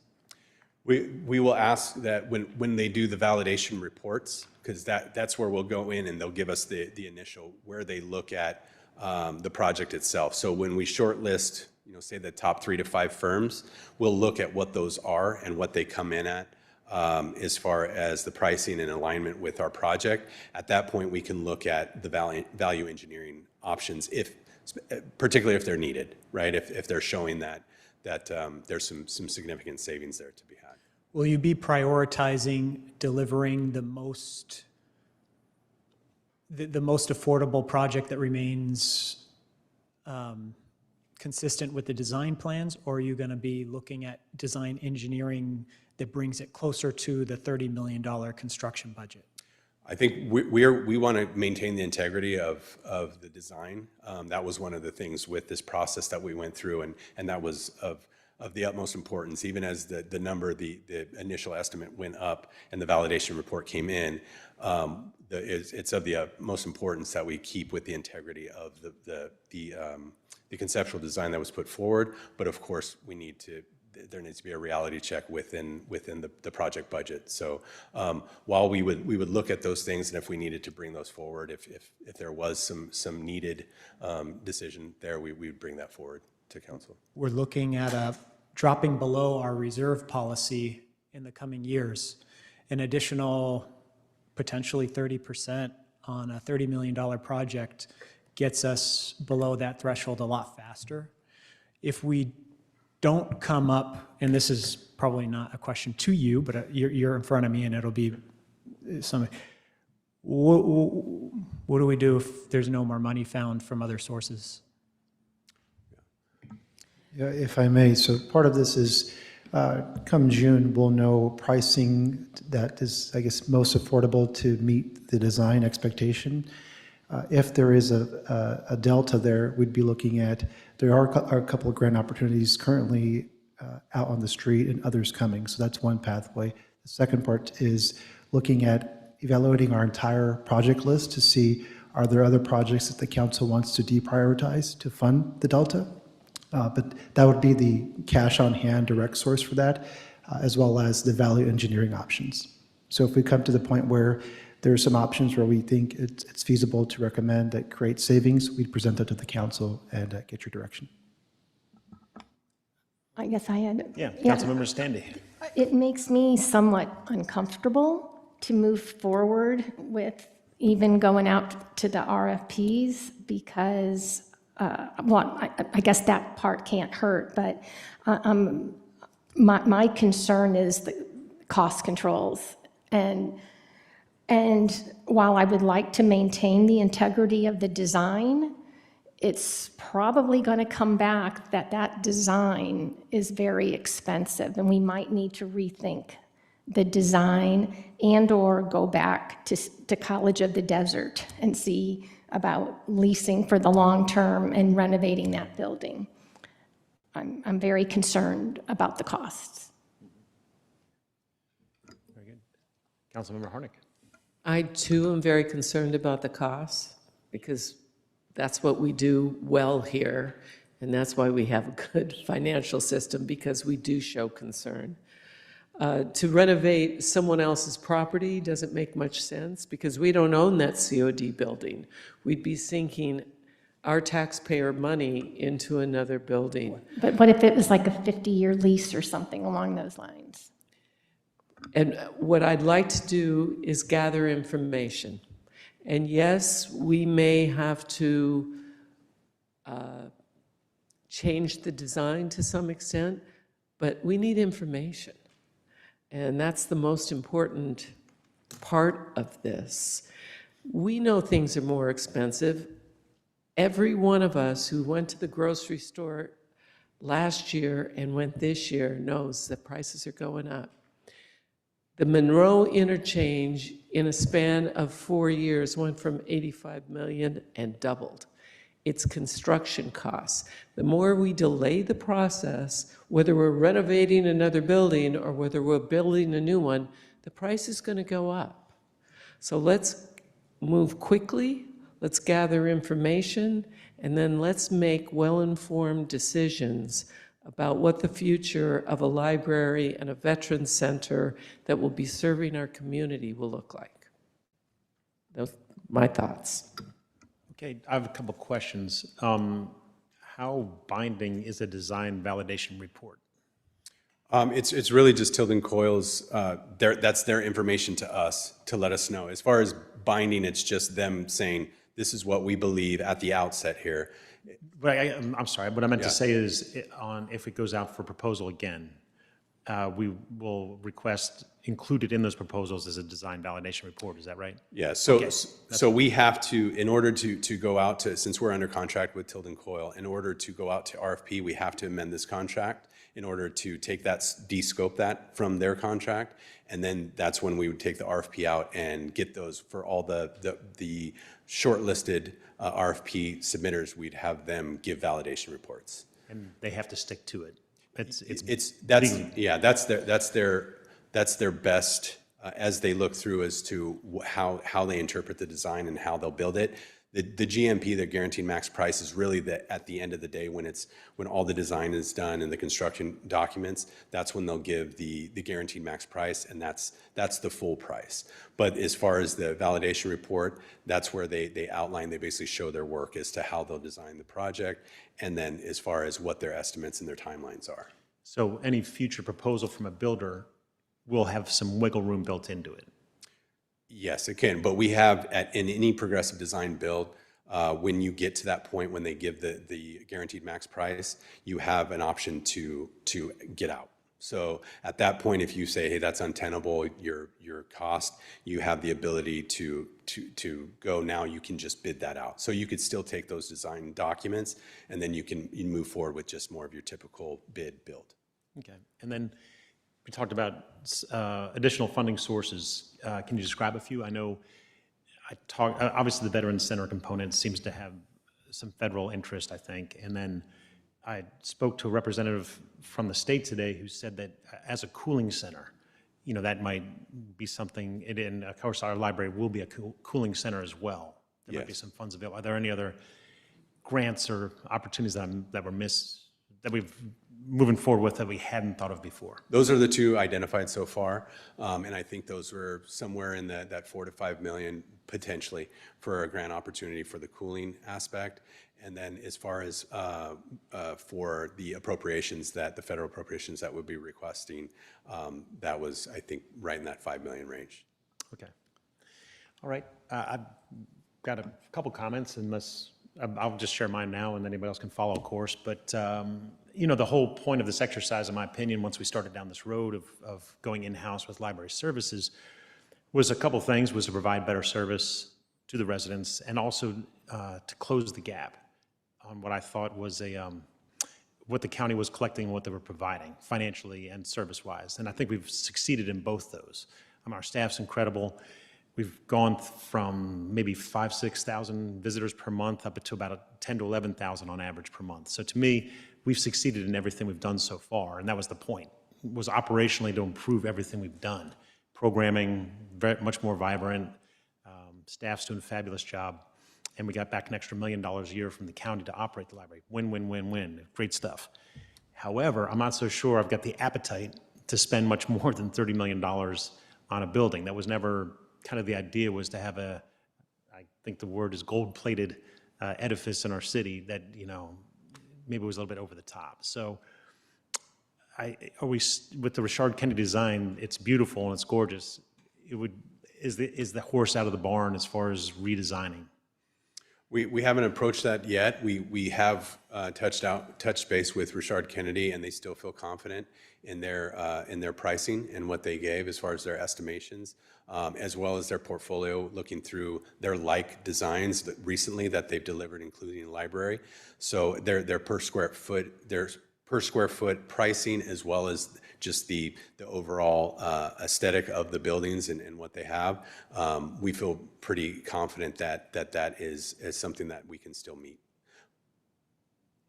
We will ask that when they do the validation reports, because that's where we'll go in and they'll give us the initial, where they look at the project itself. So when we shortlist, say the top 3 to 5 firms, we'll look at what those are and what they come in at as far as the pricing and alignment with our project. At that point, we can look at the value engineering options, particularly if they're needed, right? If they're showing that there's some significant savings there to be had. Will you be prioritizing delivering the most affordable project that remains consistent with the design plans, or are you going to be looking at design engineering that brings it closer to the $30 million construction budget? I think we want to maintain the integrity of the design. That was one of the things with this process that we went through, and that was of the utmost importance. Even as the number, the initial estimate went up and the validation report came in, it's of the utmost importance that we keep with the integrity of the conceptual design that was put forward. But of course, there needs to be a reality check within the project budget. So while we would look at those things, and if we needed to bring those forward, if there was some needed decision there, we would bring that forward to council. We're looking at dropping below our reserve policy in the coming years. An additional potentially 30% on a $30 million project gets us below that threshold a lot faster. If we don't come up, and this is probably not a question to you, but you're in front of me and it'll be something. What do we do if there's no more money found from other sources? Yeah, if I may, so part of this is come June, we'll know pricing that is, I guess, most affordable to meet the design expectation. If there is a delta there, we'd be looking at, there are a couple of grant opportunities currently out on the street and others coming. So that's one pathway. The second part is looking at evaluating our entire project list to see, are there other projects that the council wants to deprioritize to fund the delta? But that would be the cash on hand direct source for that, as well as the value engineering options. So if we come to the point where there are some options where we think it's feasible to recommend that create savings, we'd present that to the council and get your direction. I guess I had. Yeah, Councilmember Standy. It makes me somewhat uncomfortable to move forward with even going out to the RFPs because, well, I guess that part can't hurt, but my concern is the cost controls. And while I would like to maintain the integrity of the design, it's probably going to come back that design is very expensive, and we might need to rethink the design and/or go back to College of the Desert and see about leasing for the long term and renovating that building. I'm very concerned about the costs. Very good. Councilmember Harnick. I too am very concerned about the costs because that's what we do well here. And that's why we have a good financial system, because we do show concern. To renovate someone else's property doesn't make much sense because we don't own that COD building. We'd be sinking our taxpayer money into another building. But what if it was like a 50-year lease or something along those lines? And what I'd like to do is gather information. And yes, we may have to change the design to some extent, but we need information. And that's the most important part of this. We know things are more expensive. Every one of us who went to the grocery store last year and went this year knows that prices are going up. The Monroe interchange in a span of 4 years went from 85 million and doubled its construction costs. The more we delay the process, whether we're renovating another building or whether we're building a new one, the price is going to go up. So let's move quickly, let's gather information, and then let's make well-informed decisions about what the future of a library and a veterans center that will be serving our community will look like. Those are my thoughts. Okay, I have a couple questions. How binding is a design validation report? It's really just Tilden Coyle's, that's their information to us to let us know. As far as binding, it's just them saying, this is what we believe at the outset here. But I'm sorry, what I meant to say is if it goes out for proposal again, we will request included in those proposals as a design validation report, is that right? Yeah, so we have to, in order to go out to, since we're under contract with Tilden Coyle, in order to go out to RFP, we have to amend this contract. in order to take that, de-scope that from their contract. And then that's when we would take the RFP out and get those for all the shortlisted RFP submitters. We'd have them give validation reports. And they have to stick to it. That's their best as they look through as to how they interpret the design and how they'll build it. The GMP, the guaranteed max price, is really at the end of the day when all the design is done and the construction documents. That's when they'll give the guaranteed max price, and that's the full price. But as far as the validation report, that's where they outline, they basically show their work as to how they'll design the project, and then as far as what their estimates and their timelines are. So any future proposal from a builder will have some wiggle room built into it. Yes, it can, but we have in any progressive design build, when you get to that point when they give the guaranteed max price, you have an option to get out. So at that point, if you say, hey, that's untenable, your cost, you have the ability to go now. You can just bid that out. So you could still take those design documents, and then you move forward with just more of your typical bid build. Okay, and then we talked about additional funding sources. Can you describe a few? I know obviously the Veterans Center component seems to have some federal interest, I think. And then I spoke to a representative from the state today who said that as a cooling center, that might be something, and of course our library will be a cooling center as well. There might be some funds available. Are there any other grants or opportunities that were that we've moving forward with that we hadn't thought of before? Those are the two identified so far, and I think those were somewhere in that $4 to $5 million potentially for a grant opportunity for the cooling aspect. And then as far as for the appropriations, the federal appropriations that we'll be requesting, that was, I think, right in that $5 million range. Okay. All right. I've got a couple comments, unless I'll just share mine now, and anybody else can follow, of course. But the whole point of this exercise, in my opinion, once we started down this road of going in-house with library services, was a couple things: was to provide better service to the residents, and also to close the gap on what I thought was what the county was collecting and what they were providing financially and service-wise. And I think we've succeeded in both those. Our staff's incredible. We've gone from maybe 5,000 to 6,000 visitors per month up to about 10,000 to 11,000 on average per month. So to me, we've succeeded in everything we've done so far, and that was the point, was operationally to improve everything we've done. Programming, much more vibrant, staff's doing a fabulous job, and we got back an extra $1 million a year from the county to operate the library. Win, win, win, win. Great stuff. However, I'm not so sure I've got the appetite to spend much more than $30 million on a building. That was never kind of the idea, was to have I think the word is gold-plated edifice in our city that, maybe was a little bit over the top. So with the Richard Kennedy design, it's beautiful and it's gorgeous. Is the horse out of the barn as far as redesigning? We haven't approached that yet. We have touched base with Richard Kennedy, and they still feel confident in their pricing and what they gave as far as their estimations, as well as their portfolio, looking through their designs recently that they've delivered, including the library. So their per square foot pricing, as well as just the overall aesthetic of the buildings and what they have, we feel pretty confident that is something that we can still meet.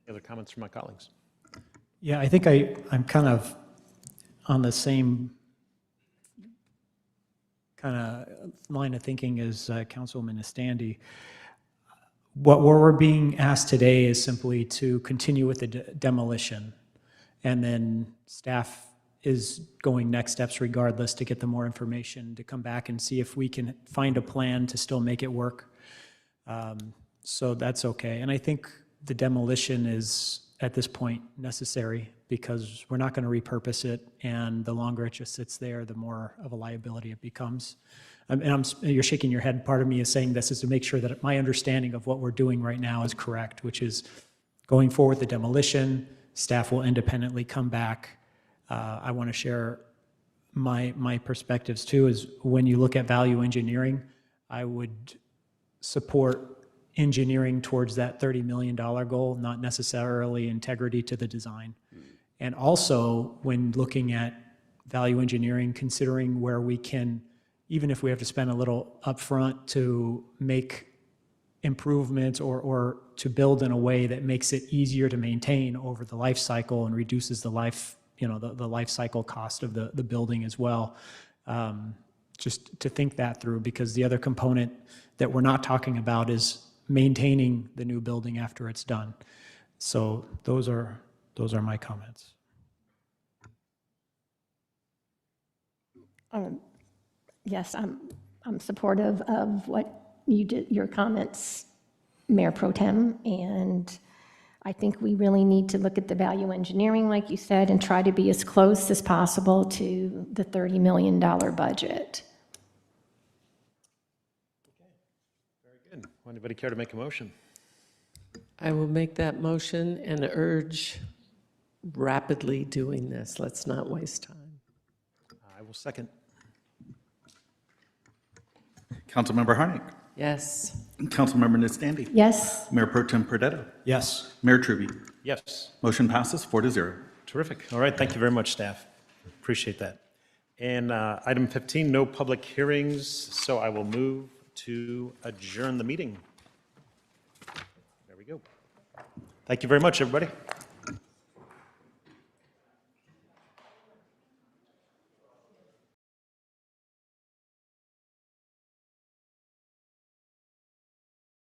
Other comments from my colleagues? Yeah, I think I'm kind of on the same kind of line of thinking as Councilwoman Estandi. What we're being asked today is simply to continue with the demolition, and then staff is going next steps regardless to get them more information, to come back and see if we can find a plan to still make it work. So that's okay. And I think the demolition is, at this point, necessary, because we're not going to repurpose it, and the longer it just sits there, the more of a liability it becomes. You're shaking your head. Part of me is saying this is to make sure that my understanding of what we're doing right now is correct, which is going forward with the demolition. Staff will independently come back. I want to share my perspectives too, is when you look at value engineering, I would support engineering towards that $30 million goal, not necessarily integrity to the design. And also, when looking at value engineering, considering where we can, even if we have to spend a little upfront to make improvements or to build in a way that makes it easier to maintain over the life cycle and reduces the life, the life cycle cost of the building as well. Just to think that through, because the other component that we're not talking about is maintaining the new building after it's done. So those are my comments. Yes, I'm supportive of what you did, your comments, Mayor Pro Tem, and I think we really need to look at the value engineering, like you said, and try to be as close as possible to the $30 million budget. Good. Anybody care to make a motion? I will make that motion and urge rapidly doing this. Let's not waste time. I will second. Councilmember Harnick. Yes. Councilmember Nistandy. Yes. Mayor Pro Tem Perdetta. Yes. Mayor Truvy. Yes. Motion passes 4-0. Terrific. All right, thank you very much, staff. Appreciate that. And item 15, no public hearings, so I will move to adjourn the meeting. There we go. Thank you very much, everybody.